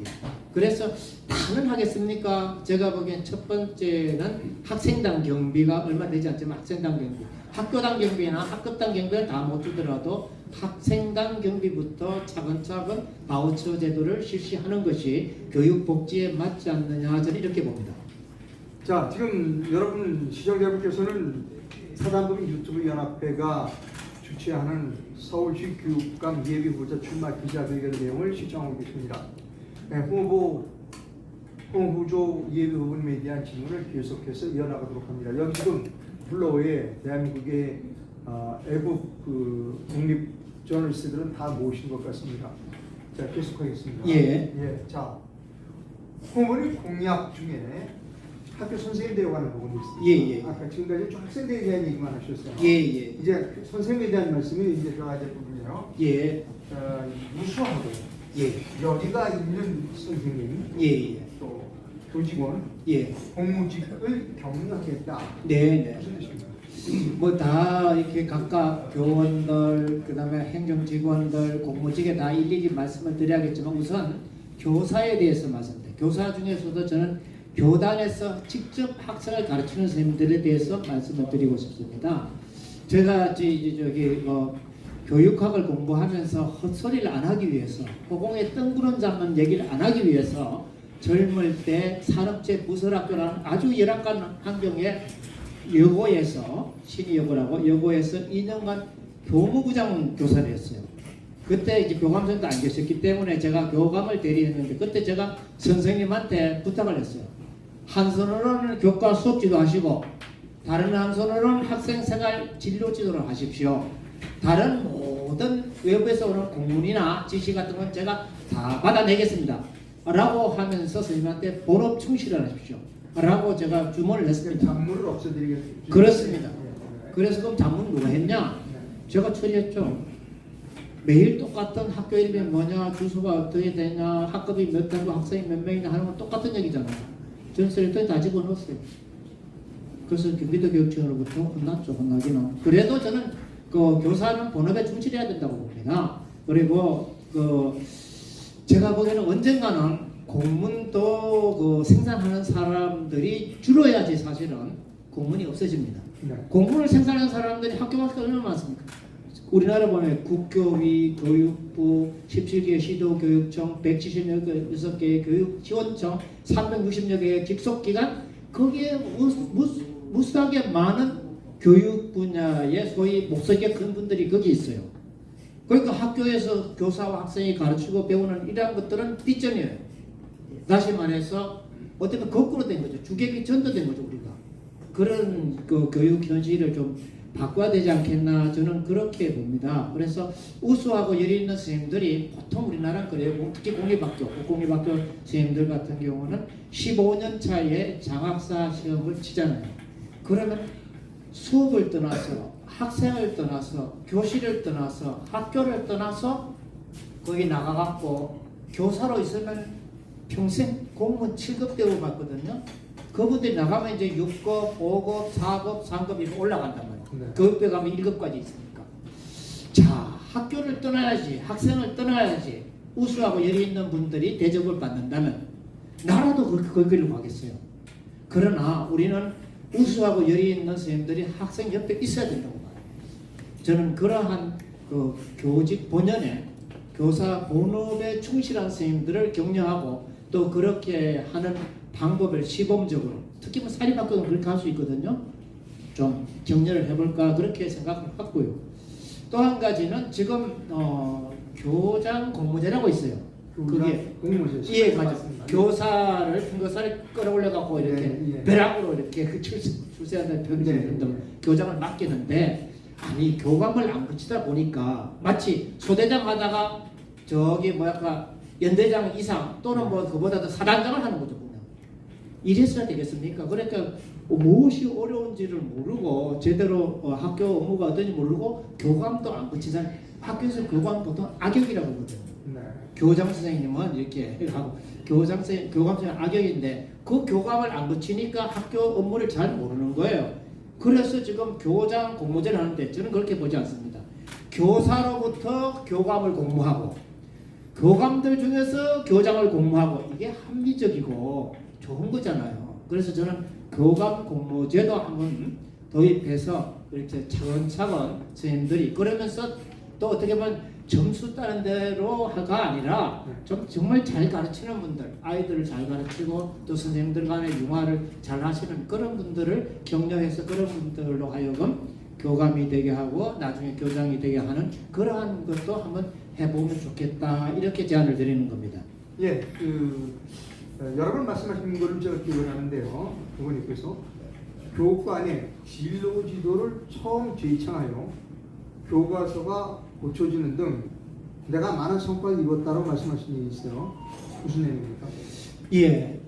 그래서 다는 하겠습니까? 제가 보기엔 첫 번째는 학생당 경비가 얼마 되지 않지만 학생당 경비, 학교당 경비나 학급당 경비를 다 못 주더라도 학생당 경비부터 차근차근 바우처 제도를 실시하는 것이 교육복지에 맞지 않느냐 저는 이렇게 봅니다. 자, 지금 여러분 시청자분께서는 사단법인 유튜브 연합회가 주최하는 서울시 교육감 예비후보자 출마 기자회견 내용을 시청하고 계십니다. 네, 홍후조 예비후보님에 대한 질문을 계속해서 이어나가도록 합니다. 여기 지금 블로에 대한민국의 애국 독립 저널리스트들은 다 모신 것 같습니다. 자, 계속하겠습니다. 예. 자, 후보님 공약 중에 학교 선생님 되어가는 부분이 있습니다. 예. 아까 지금까지 좀 학생들에 대한 얘기만 하셨어요. 예. 이제 선생님에 대한 말씀이 이제 들어가야 될 부분이에요. 예. 무수하고 여기가 있는 선생님, 또 교직원, 공무직을 경력했다. 네. 무슨 뜻입니까? 뭐 다 이렇게 각각 교원들, 그다음에 행정직원들, 공무직에 다 일일이 말씀을 드려야겠지만 우선 교사에 대해서 말씀드려요. 교사 중에서도 저는 교단에서 직접 학생을 가르치는 선생님들에 대해서 말씀을 드리고 싶습니다. 제가 교육학을 공부하면서 헛소리를 안 하기 위해서 허공에 뜬구름 잡는 얘기를 안 하기 위해서 젊을 때 산업체 부설학교라는 아주 열악한 환경에 여고에서 신의여고라고 여고에서 2년간 교무부장 교사를 했어요. 그때 이제 교감선생도 안 계셨기 때문에 제가 교감을 대리했는데 그때 제가 선생님한테 부탁을 했어요. 한 손으로는 교과 수업 지도하시고 다른 한 손으로는 학생생활 진로 지도를 하십시오. 다른 모든 외부에서 오는 공문이나 지시 같은 건 제가 다 받아내겠습니다. 라고 하면서 선생님한테 본업 충실을 하십시오. 라고 제가 주문을 했습니다. 잡무를 없애드리겠습니다. 그렇습니다. 그래서 그럼 잡문 누가 했냐? 제가 처리했죠. 매일 똑같은 학교 이름이 뭐냐, 주소가 어떻게 되냐, 학급이 몇 단고 학생이 몇 명이냐 하는 건 똑같은 얘기잖아요. 전설했더니 다 집어넣었어요. 그래서 경기도 교육청으로부터 혼나기는. 그래도 저는 그 교사는 본업에 충실해야 된다고 봅니다. 그리고 제가 보기에는 언젠가는 공문도 생산하는 사람들이 줄어야지 사실은 공문이 없어집니다. 공문을 생산하는 사람들이 학교 밖에 얼마나 많습니까? 우리나라 보면 국교위, 교육부, 17개 시도교육청, 176개의 교육지원청, 360여 개의 직속기관, 거기에 무수하게 많은 교육 분야의 소위 목소리가 큰 분들이 거기 있어요. 그러니까 학교에서 교사와 학생이 가르치고 배우는 이러한 것들은 뒷전이에요. 다시 말해서 어떻게 거꾸로 된 거죠. 주객이 전도된 거죠, 우리가. 그런 그 교육 현실을 좀 바꿔야 되지 않겠나 저는 그렇게 봅니다. 그래서 우수하고 열의 있는 선생님들이 보통 우리나라는 그래요. 특히 공립학교, 공립학교 선생님들 같은 경우는 15년 차에 장학사 시험을 치잖아요. 그러면 수업을 떠나서 학생을 떠나서 교실을 떠나서 학교를 떠나서 거기 나가갖고 교사로 있으면 평생 공무원 7급 대우 받거든요. 그분들이 나가면 이제 6급, 5급, 4급, 3급 이렇게 올라간단 말이에요. 네. 교육배 가면 1급까지 있으니까. 자, 학교를 떠나야지, 학생을 떠나야지 우수하고 열의 있는 분들이 대접을 받는다면 나라도 그 길을 가겠어요. 그러나 우리는 우수하고 열의 있는 선생님들이 학생 옆에 있어야 된다고 봐요. 저는 그러한 그 교직 본연의 교사 본업에 충실한 선생님들을 격려하고 또 그렇게 하는 방법을 시범적으로 특히 뭐 사립학교는 그렇게 할 수 있거든요. 좀 격려를 해볼까 그렇게 생각을 하고요. 또 한 가지는 지금 교장 공모제라고 있어요. 그게 공모제. 예, 맞아. 맞습니다. 교사를 교사를 끌어올려 갖고 이렇게 예. 벼락으로 이렇게 그 출세하는 편이 네. 있는데 교장을 맡기는데 아니 교감을 안 붙이다 보니까 마치 소대장 하다가 저기 뭐랄까 연대장 이상 또는 뭐 그보다도 사단장을 하는 거죠 보면. 이랬어야 되겠습니까? 그러니까 무엇이 어려운지를 모르고 제대로 학교 업무가 어떤지 모르고 교감도 안 붙이자 학교에서 교감 보통 악역이라고 하거든요. 네. 교장 선생님은 이렇게 하고 교감 선생님 악역인데 그 교감을 안 붙이니까 학교 업무를 잘 모르는 거예요. 그래서 지금 교장 공모제를 하는데 저는 그렇게 보지 않습니다. 교사로부터 교감을 공모하고 교감들 중에서 교장을 공모하고 이게 합리적이고 좋은 거잖아요. 그래서 저는 교감 공모제도 한번 도입해서 이렇게 차근차근 선생님들이 그러면서 또 어떻게 보면 점수 따는 대로가 아니라 좀 정말 잘 가르치는 분들, 아이들을 잘 가르치고 또 선생님들 간의 융화를 잘 하시는 그런 분들을 격려해서 그런 분들로 하여금 교감이 되게 하고 나중에 교장이 되게 하는 그러한 것도 한번 해보면 좋겠다 이렇게 제안을 드리는 겁니다. 예, 여러 번 말씀하신 것을 제가 기억을 하는데요. 부모님께서 교과안에 진로 지도를 처음 제창하여 교과서가 고쳐지는 등 내가 많은 성과를 이뤘다고 말씀하신 일이 있어요. 무슨 내용입니까? 예,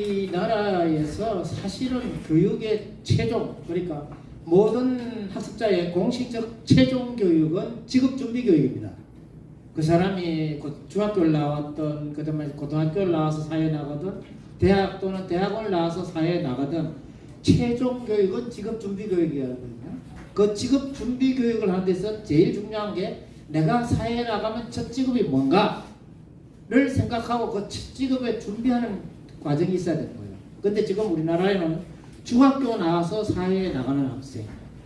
우리나라에서 사실은 교육의 최종 그러니까 모든 학습자의 공식적 최종 교육은 직업 준비 교육입니다. 그 사람이 중학교를 나왔던 그다음에 고등학교를 나와서 사회에 나가든 대학 또는 대학원을 나와서 사회에 나가든 최종 교육은 직업 준비 교육이거든요. 그 직업 준비 교육을 하는 데서 제일 중요한 게 내가 사회에 나가면 첫 직업이 뭔가를 생각하고 그 첫 직업에 준비하는 과정이 있어야 되는 거예요. 근데 지금 우리나라에는 중학교 나와서 사회에 나가는 학생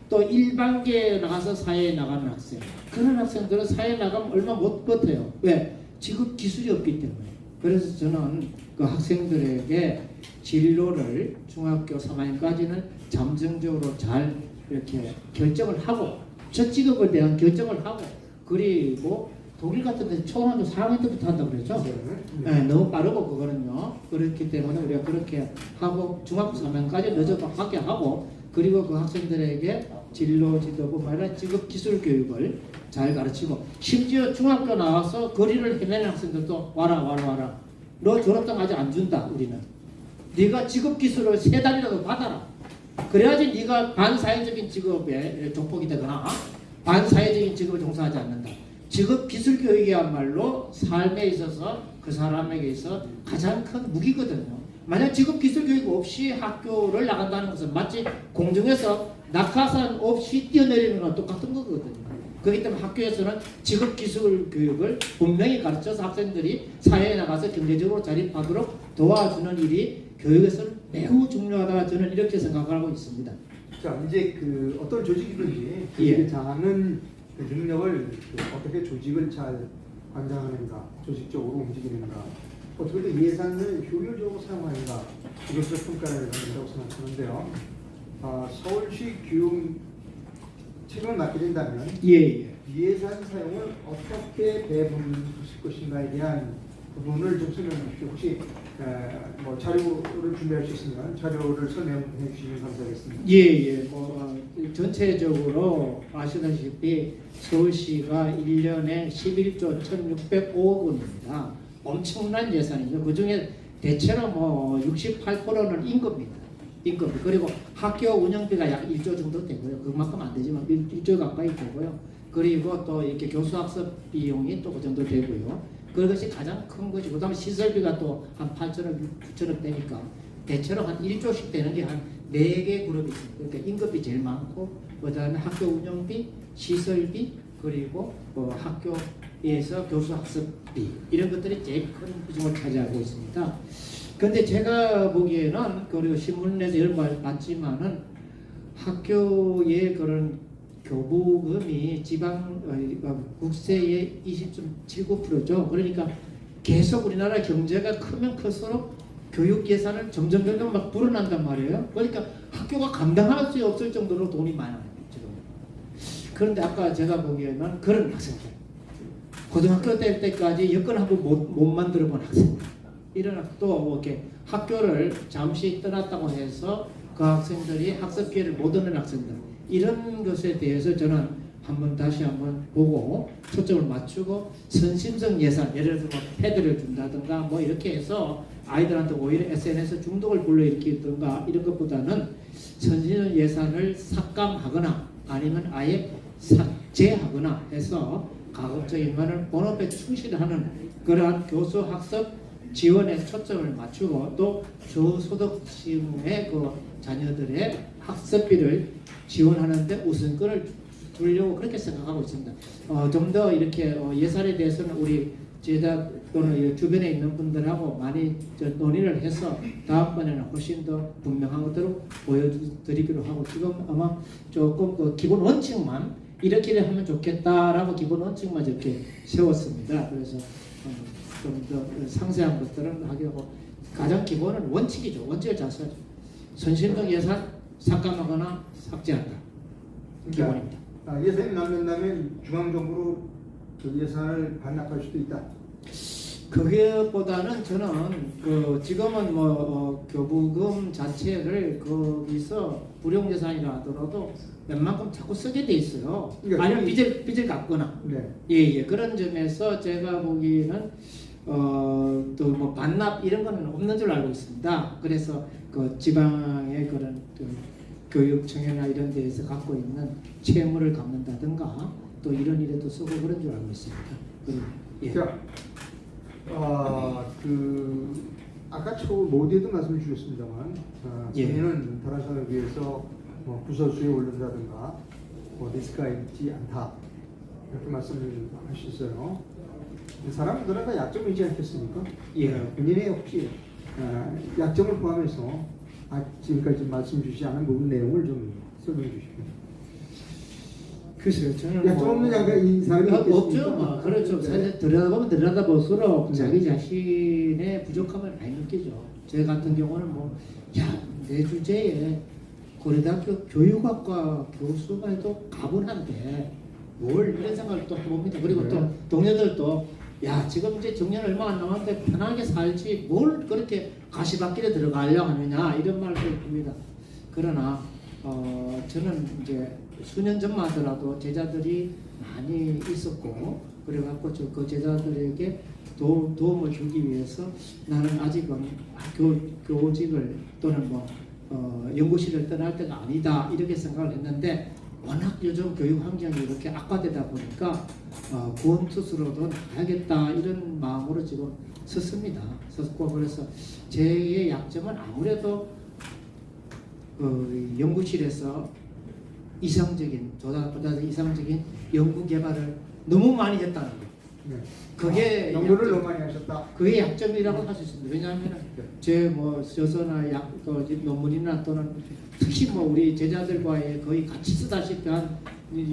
또 일반계에 나가서 사회에 나가는 학생 그런 학생들은 사회에 나가면 얼마 못 버텨요. 왜? 직업 기술이 없기 때문에. 그래서 저는 그 학생들에게 진로를 중학교 3학년까지는 잠정적으로 잘 이렇게 결정을 하고 첫 직업에 대한 결정을 하고 그리고 독일 같은 데서 초등학교 4학년 때부터 한다고 그랬죠? 네, 너무 빠르고 그거는요. 그렇기 때문에 우리가 그렇게 하고 중학교 3학년까지 늦어도 하게 하고 그리고 그 학생들에게 진로 지도뿐만 아니라 직업 기술 교육을 잘 가르치고 심지어 중학교 나와서 거리를 헤매는 학생들도 와라 너 졸업장 아직 안 준다 우리는 네가 직업 기술을 3달이라도 받아라 그래야지 네가 반사회적인 직업에 족복이 되거나 반사회적인 직업을 종사하지 않는다. 직업 기술 교육이야말로 삶에 있어서 그 사람에게 있어 가장 큰 무기거든요. 만약 직업 기술 교육 없이 학교를 나간다는 것은 마치 공중에서 낙하산 없이 뛰어내리는 거랑 똑같은 거거든요. 그렇기 때문에 학교에서는 직업 기술 교육을 분명히 가르쳐서 학생들이 사회에 나가서 경제적으로 자립하도록 도와주는 일이 교육에서는 매우 중요하다 저는 이렇게 생각하고 있습니다. 자, 이제 어떤 조직이든지 예. 그 잘하는 그 능력을 어떻게 조직을 잘 관장하는가, 조직적으로 움직이는가. 어떻게 보면 예산을 효율적으로 사용하는가 이것을 평가를 한다고 생각하는데요. 서울시 교육 책임을 맡게 된다면 예. 예산 사용을 어떻게 배분할 것인가에 대한 부분을 좀 설명해 주십시오. 혹시 뭐 자료를 준비할 수 있으면 자료를 설명해 주시면 감사하겠습니다. 예. 전체적으로 아시다시피 서울시가 1년에 11조 1,605억 원입니다. 엄청난 예산이죠. 그 중에 대체로 뭐 68%는 임금입니다. 임금. 그리고 학교 운영비가 약 1조 정도 되고요. 그만큼 안 되지만 1조 가까이 되고요. 그리고 또 이렇게 교수학습 비용이 또 그 정도 되고요. 그것이 가장 큰 것이고, 그다음에 시설비가 또 한 8천억, 9천억 되니까 대체로 한 1조씩 되는 게 한 4개 그룹이 있습니다. 그러니까 임금비 제일 많고, 그다음에 학교 운영비, 시설비, 그리고 학교에서 교수학습비 이런 것들이 제일 큰 비중을 차지하고 있습니다. 그런데 제가 보기에는 그리고 신문에서 이런 말 봤지만은 학교의 그런 교부금이 지방 국세의 20.79%죠. 그러니까 계속 우리나라 경제가 크면 클수록 교육 예산을 점점 막 불어난단 말이에요. 그러니까 학교가 감당할 수 없을 정도로 돈이 많아요. 지금. 그런데 아까 제가 보기에는 그런 학생들, 고등학교 때까지 여건 한번 못 만들어 본 학생들, 이런 또 이렇게 학교를 잠시 떠났다고 해서 그 학생들이 학습 기회를 못 얻는 학생들, 이런 것에 대해서 저는 다시 한번 보고 초점을 맞추고 선심성 예산, 예를 들어 패드를 준다든가 뭐 이렇게 해서 아이들한테 오히려 SNS 중독을 불러일으키든가 이런 것보다는 선심성 예산을 삭감하거나 아니면 아예 삭제하거나 해서 가급적이면 본업에 충실하는 그러한 교수 학습 지원에 초점을 맞추고 또 저소득층의 그 자녀들의 학습비를 지원하는데 우선권을 두려고 그렇게 생각하고 있습니다. 좀 더 이렇게 예산에 대해서는 우리 제자 또는 주변에 있는 분들하고 많이 논의를 해서 다음번에는 훨씬 더 분명한 것들을 보여드리기로 하고, 지금 아마 조금 그 기본 원칙만 이렇게 하면 좋겠다라고 기본 원칙만 이렇게 세웠습니다. 그래서 좀 더 상세한 것들은 하기로, 가장 기본은 원칙이죠. 원칙을 잘 써야죠. 선심성 예산 삭감하거나 삭제한다. 기본입니다. 예산이 나면 중앙정부로 그 예산을 반납할 수도 있다. 그게보다는 저는 지금은 교부금 자체를 거기서 불용 예산이라 하더라도 웬만큼 자꾸 쓰게 돼 있어요. 그러니까 아니면 빚을 갚거나. 네. 예. 그런 점에서 제가 보기에는 또 뭐 반납 이런 거는 없는 줄 알고 있습니다. 그래서 그 지방의 그런 교육청이나 이런 데에서 갖고 있는 채무를 갚는다든가 또 이런 일에도 쓰고 그런 줄 알고 있습니다. 예. 자, 아까 모두에도 말씀을 주셨습니다만, 예. 저희는 다른 사람에 비해서 뭐 부서수에 오른다든가 리스크가 있지 않다 이렇게 말씀을 하셨어요. 사람들은 다 약점이 있지 않겠습니까? 예. 본인의 혹시 약점을 포함해서 지금까지 말씀 주시지 않은 부분 내용을 좀 설명해 주십시오. 글쎄요, 저는 약점 없는 약간 이 사람이 있겠습니까? 없죠. 그렇죠. 네. 사실 들여다보면 볼수록 네. 자기 자신의 부족함을 많이 느끼죠. 제 같은 경우는 내 주제에 고려대학교 교육학과 교수가 해도 가분한데 뭘 이런 생각을 또 해봅니다. 그리고 또 네. 동료들도 지금 이제 정년 얼마 안 남았는데 편하게 살지 뭘 그렇게 가시밭길에 들어가려고 하느냐 이런 말을 듭니다. 그러나 저는 이제 수년 전만 하더라도 제자들이 많이 있었고 그래갖고 그 제자들에게 도움을 주기 위해서 나는 아직은 교직을 또는 연구실을 떠날 때가 아니다 이렇게 생각을 했는데, 워낙 요즘 교육 환경이 이렇게 악화되다 보니까 구원투수로도 나야겠다 이런 마음으로 지금 섰고, 그래서 제 약점은 아무래도 연구실에서 저보다 이상적인 연구 개발을 너무 많이 했다는 거. 네. 그게 연구를 너무 많이 하셨다. 그게 약점이라고 할 수 있습니다. 왜냐하면 제 저서나 논문이나 또는 특히 우리 제자들과의 거의 같이 쓰다시피 한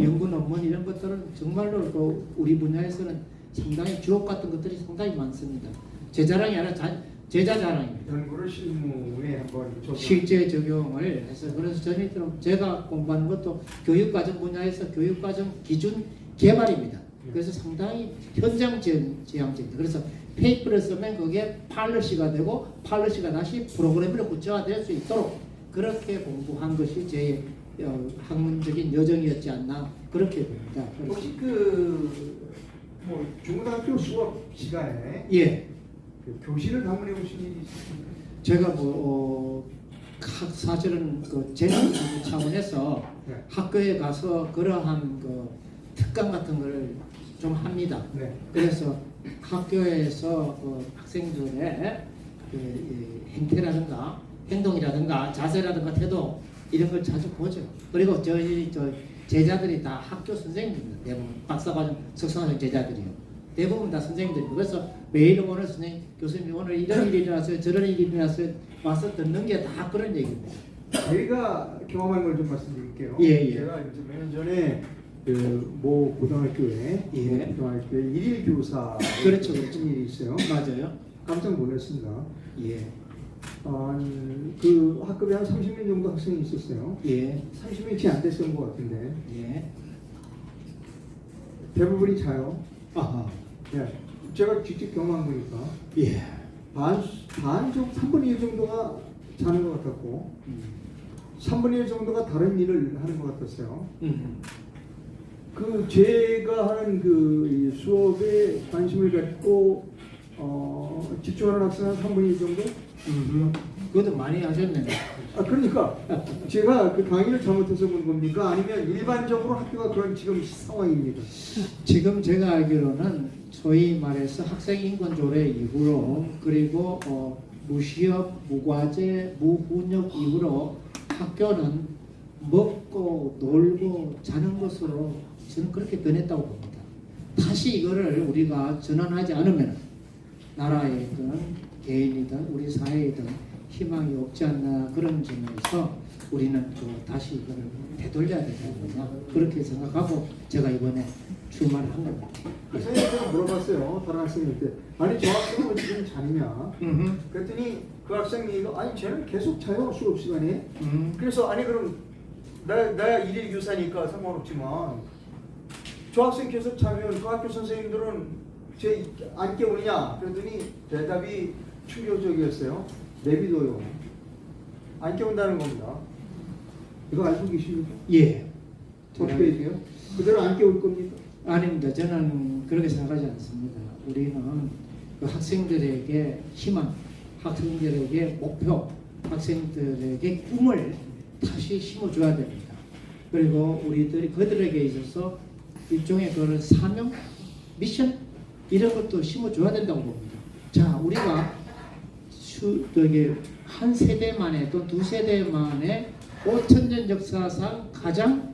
연구 논문 이런 것들은 정말로 우리 분야에서는 상당히 주옥 같은 것들이 상당히 많습니다. 제 자랑이 아니라 제자 자랑입니다. 연구를 실무에 한번 실제 적용을 해서 그래서 저희들은 제가 공부하는 것도 교육과정 분야에서 교육과정 기준 개발입니다. 그래서 상당히 현장 지향적입니다. 그래서 페이퍼를 쓰면 그게 팔러시가 되고 팔러시가 다시 프로그램으로 구체화될 수 있도록 그렇게 공부한 것이 제 학문적인 여정이었지 않나 그렇게 봅니다. 혹시 뭐 중고등학교 수업 시간에 예, 그 교실을 방문해 보신 일이 있으십니까? 제가 사실은 재능 차원에서 네. 학교에 가서 그러한 특강 같은 걸 좀 합니다. 네. 그래서 학교에서 학생들의 행태라든가 행동이라든가 자세라든가 태도 이런 걸 자주 보죠. 그리고 저희 제자들이 다 학교 선생님입니다. 대부분 박사과정, 석사과정 제자들이요. 대부분 다 선생님들이고 그래서 매일 오늘 선생님, 교수님 오늘 이런 일이 일어났어요. 저런 일이 일어났어요. 와서 듣는 게 다 그런 얘기입니다. 저희가 경험한 걸 좀 말씀드릴게요. 예. 제가 이제 몇 년 전에 모 고등학교에 예. 고등학교에 일일 교사 그렇죠. 했던 일이 있어요. 맞아요. 깜짝 놀랐습니다. 예. 그 학급에 한 30명 정도 학생이 있었어요. 예. 30명치 안 됐던 것 같은데 예. 대부분이 자요. 아하. 예. 제가 직접 경험한 거니까 예. 반 정도 3분의 1 정도가 자는 것 같았고 3분의 1 정도가 다른 일을 하는 것 같았어요. 제가 하는 이 수업에 관심을 갖고 집중하는 학생은 3분의 1 정도? 그것도 많이 하셨네요. 그러니까 제가 그 강의를 잘못해서 본 겁니까? 아니면 일반적으로 학교가 그런 지금 상황입니까? 지금 제가 알기로는 소위 말해서 학생 인권 조례 이후로 그리고 무시업, 무과제, 무훈역 이후로 학교는 먹고 놀고 자는 것으로 저는 그렇게 변했다고 봅니다. 다시 이거를 우리가 전환하지 않으면 나라에든 개인이든 우리 사회에든 희망이 없지 않나 그런 점에서 우리는 다시 이거를 되돌려야 되지 않느냐 그렇게 생각하고 제가 이번에 출마를 한 겁니다. 선생님한테 물어봤어요. 다른 학생한테. 아니 저 학생은 왜 지금 자느냐? 그랬더니 그 학생이 아니 쟤는 계속 자요 수업 시간에. 그래서 아니 그럼 내가 일일 교사니까 상관없지만 저 학생 계속 자면 그 학교 선생님들은 쟤 안 깨우느냐? 그랬더니 대답이 충격적이었어요. 내비둬요. 안 깨운다는 겁니다. 이거 알고 계십니까? 예. 어떻게 해야 돼요? 그대로 안 깨울 겁니까? 아닙니다. 저는 그렇게 생각하지 않습니다. 우리는 그 학생들에게 희망, 학생들에게 목표, 학생들에게 꿈을 다시 심어줘야 됩니다. 그리고 우리들이 그들에게 있어서 일종의 그런 사명, 미션 이런 것도 심어줘야 된다고 봅니다. 자, 우리가 한 세대 만에 또 두 세대 만에 5천년 역사상 가장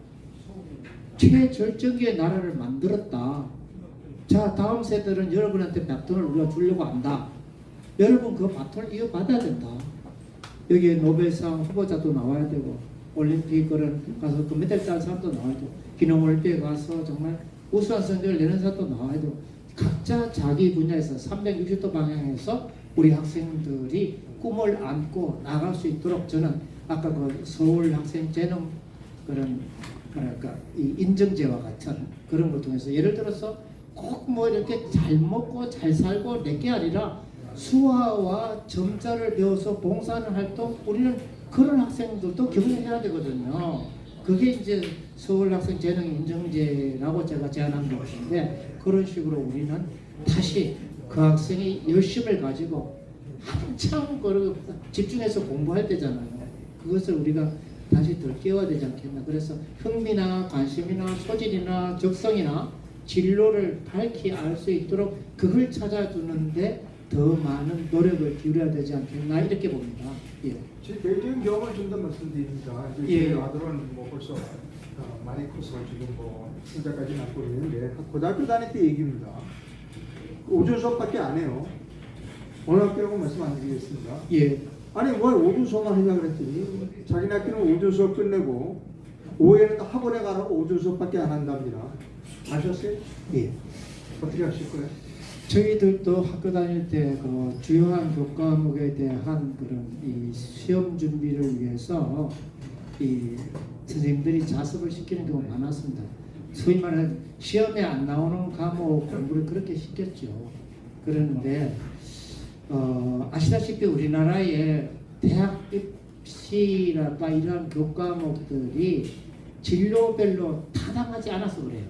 최절정기의 나라를 만들었다. 자, 다음 세대는 여러분한테 바톤을 우리가 주려고 한다. 여러분 그 바톤을 이어받아야 된다. 여기에 노벨상 후보자도 나와야 되고 올림픽 그런 가서 금메달 딴 사람도 나와야 되고 기능올림픽에 가서 정말 우수한 성적을 내는 사람도 나와야 되고 각자 자기 분야에서 360도 방향에서 우리 학생들이 꿈을 안고 나갈 수 있도록 저는 아까 그 서울 학생 재능 그런 뭐랄까 이 인증제와 같은 그런 걸 통해서 예를 들어서 꼭 뭐 이렇게 잘 먹고 잘 살고 내게 아니라 수화와 점자를 배워서 봉사하는 활동 우리는 그런 학생들도 격려해야 되거든요. 그게 이제 서울 학생 재능 인증제라고 제가 제안한 것인데 그런 식으로 우리는 다시 그 학생이 열심을 가지고 한참 집중해서 공부할 때잖아요. 그것을 우리가 다시 덜 깨워야 되지 않겠나. 그래서 흥미나 관심이나 소질이나 적성이나 진로를 밝히 알 수 있도록 그걸 찾아주는데 더 많은 노력을 기울여야 되지 않겠나 이렇게 봅니다. 예. 제 개인적인 경험을 좀 더 말씀드립니다. 예. 제 아들은 뭐 벌써 많이 커서 지금 뭐 혼자까지 낳고 있는데 고등학교 다닐 때 얘기입니다. 오전 수업밖에 안 해요. 어느 학교라고 말씀 안 드리겠습니다. 예. 아니 뭘 오전 수업만 하냐 그랬더니 자기네 학교는 오전 수업 끝내고 오후에는 학원에 가라고 오전 수업밖에 안 한답니다. 아셨어요? 예. 어떻게 하실 거예요? 저희들도 학교 다닐 때 그 주요한 교과목에 대한 그런 이 시험 준비를 위해서 이 선생님들이 자습을 시키는 경우가 많았습니다. 소위 말하는 시험에 안 나오는 과목 공부를 그렇게 시켰죠. 그런데 아시다시피 우리나라의 대학 입시랄까 이러한 교과목들이 진로별로 타당하지 않아서 그래요.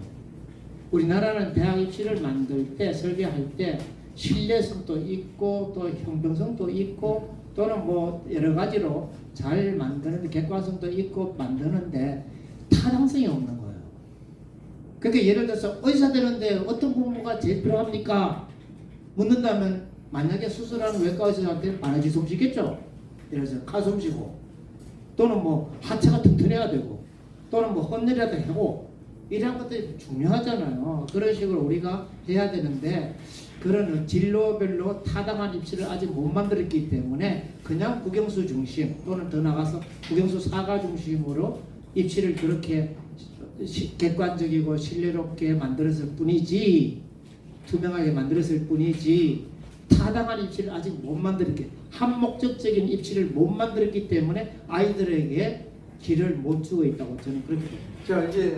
우리나라는 대학 입시를 만들 때 설계할 때 신뢰성도 있고 또 형평성도 있고 또는 뭐 여러 가지로 잘 만드는데 객관성도 있고 만드는데 타당성이 없는 거예요. 그러니까 예를 들어서 의사 되는데 어떤 공부가 제일 필요합니까? 묻는다면 만약에 수술하는 외과 의사한테 바느질 솜씨겠죠. 예를 들어서 칼솜 씨고 또는 뭐 하체가 튼튼해야 되고 또는 뭐 헌내려도 하고 이런 것들이 중요하잖아요. 그런 식으로 우리가 해야 되는데 그런 진로별로 타당한 입시를 아직 못 만들었기 때문에 그냥 국영수 중심 또는 더 나가서 국영수 사과 중심으로 입시를 그렇게 객관적이고 신뢰롭게 만들었을 뿐이지 투명하게 만들었을 뿐이지 타당한 입시를 아직 못 만들었기 한목적적인 입시를 못 만들었기 때문에 아이들에게 길을 못 주고 있다고 저는 그렇게 봅니다. 자, 이제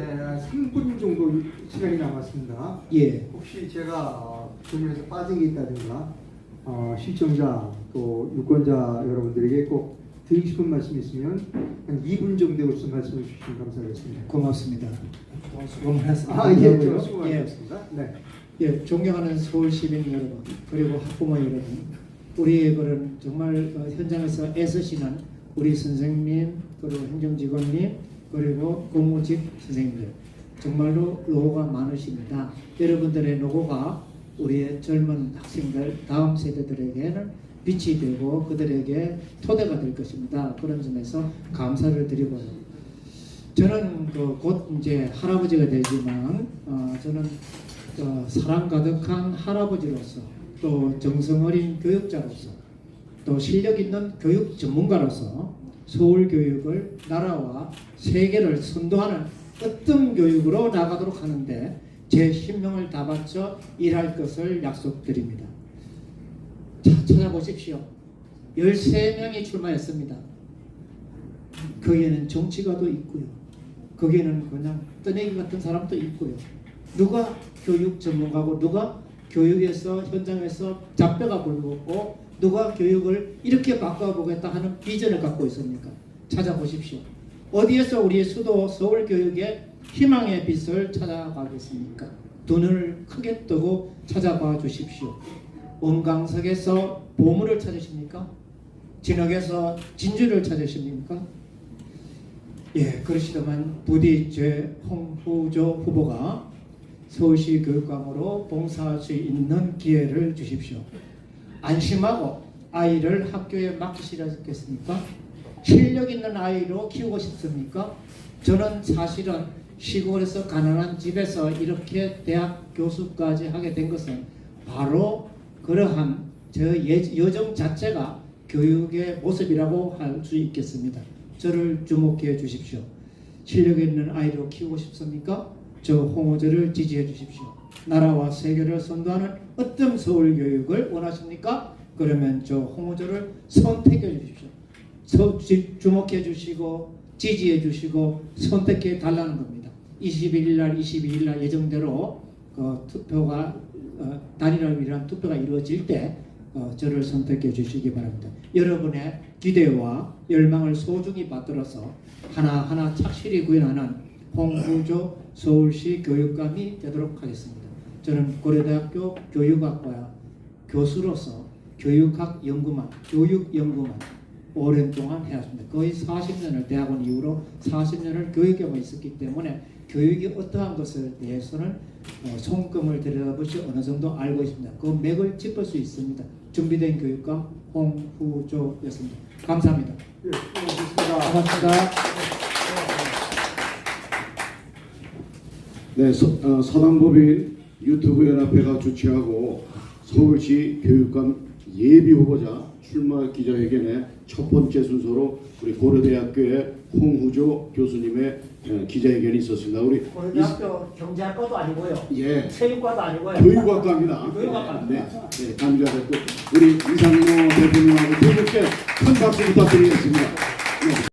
3분 정도 시간이 남았습니다. 예. 혹시 제가 질문에서 빠진 게 있다든가 시청자 또 유권자 여러분들에게 꼭 드리고 싶은 말씀이 있으면 한 2분 정도의 말씀을 주시면 감사하겠습니다. 고맙습니다. 수고 많았습니다. 아, 예, 감사하고요. 수고 많으셨습니다. 네. 예, 존경하는 서울 시민 여러분 그리고 학부모 여러분, 우리 그런 정말 현장에서 애쓰시는 우리 선생님 그리고 행정직원님 그리고 공무직 선생님들 정말로 노고가 많으십니다. 여러분들의 노고가 우리의 젊은 학생들 다음 세대들에게는 빛이 되고 그들에게 토대가 될 것입니다. 그런 점에서 감사를 드리고요. 저는 곧 이제 할아버지가 되지만 저는 사랑 가득한 할아버지로서 또 정성어린 교육자로서 또 실력 있는 교육 전문가로서 서울 교육을 나라와 세계를 선도하는 어떤 교육으로 나가도록 하는데 제 신명을 다 바쳐 일할 것을 약속드립니다. 자, 찾아보십시오. 13명이 출마했습니다. 거기에는 정치가도 있고요. 거기에는 그냥 떠내기 같은 사람도 있고요. 누가 교육 전문가고 누가 교육에서 현장에서 잡뼈가 굵고 누가 교육을 이렇게 바꿔보겠다 하는 비전을 갖고 있습니까? 찾아보십시오. 어디에서 우리 수도 서울 교육의 희망의 빛을 찾아가겠습니까? 두 눈을 크게 뜨고 찾아봐 주십시오. 원광석에서 보물을 찾으십니까? 진흙에서 진주를 찾으십니까? 예, 그러시더만 부디 제 홍후조 후보가 서울시 교육감으로 봉사할 수 있는 기회를 주십시오. 안심하고 아이를 학교에 맡기시겠습니까? 실력 있는 아이로 키우고 싶습니까? 저는 사실은 시골에서 가난한 집에서 이렇게 대학 교수까지 하게 된 것은 바로 그러한 저 여정 자체가 교육의 모습이라고 할 수 있겠습니다. 저를 주목해 주십시오. 실력 있는 아이로 키우고 싶습니까? 저 홍호저를 지지해 주십시오. 나라와 세계를 선도하는 어떤 서울 교육을 원하십니까? 그러면 저 홍호저를 선택해 주십시오. 주목해 주시고 지지해 주시고 선택해 달라는 겁니다. 21일 날 22일 날 예정대로 투표가 단일화를 위한 투표가 이루어질 때 저를 선택해 주시기 바랍니다. 여러분의 기대와 열망을 소중히 받들어서 하나하나 착실히 구현하는 홍후조 서울시 교육감이 되도록 하겠습니다. 저는 고려대학교 교육학과 교수로서 교육학 연구만, 교육 연구만 오랜 동안 해왔습니다. 거의 40년을 대학원 이후로 40년을 교육에만 있었기 때문에 교육이 어떠한 것에 대해서는 손금을 들여다보시 어느 정도 알고 있습니다. 그 맥을 짚을 수 있습니다. 준비된 교육감 홍후조였습니다. 감사합니다. 예, 고맙습니다. 고맙습니다. 네, 서당법인 유튜브 연합회가 주최하고 서울시 교육감 예비 후보자 출마 기자회견의 첫 번째 순서로 우리 고려대학교의 홍후조 교수님의 기자회견이 있었습니다. 우리 고려대학교 경제학과도 아니고요. 예. 체육과도 아니고요. 교육학과입니다. 교육학과입니다. 네, 네, 감사드리고 우리 이상로 대표님하고 두 분께 큰 박수 부탁드리겠습니다. 네.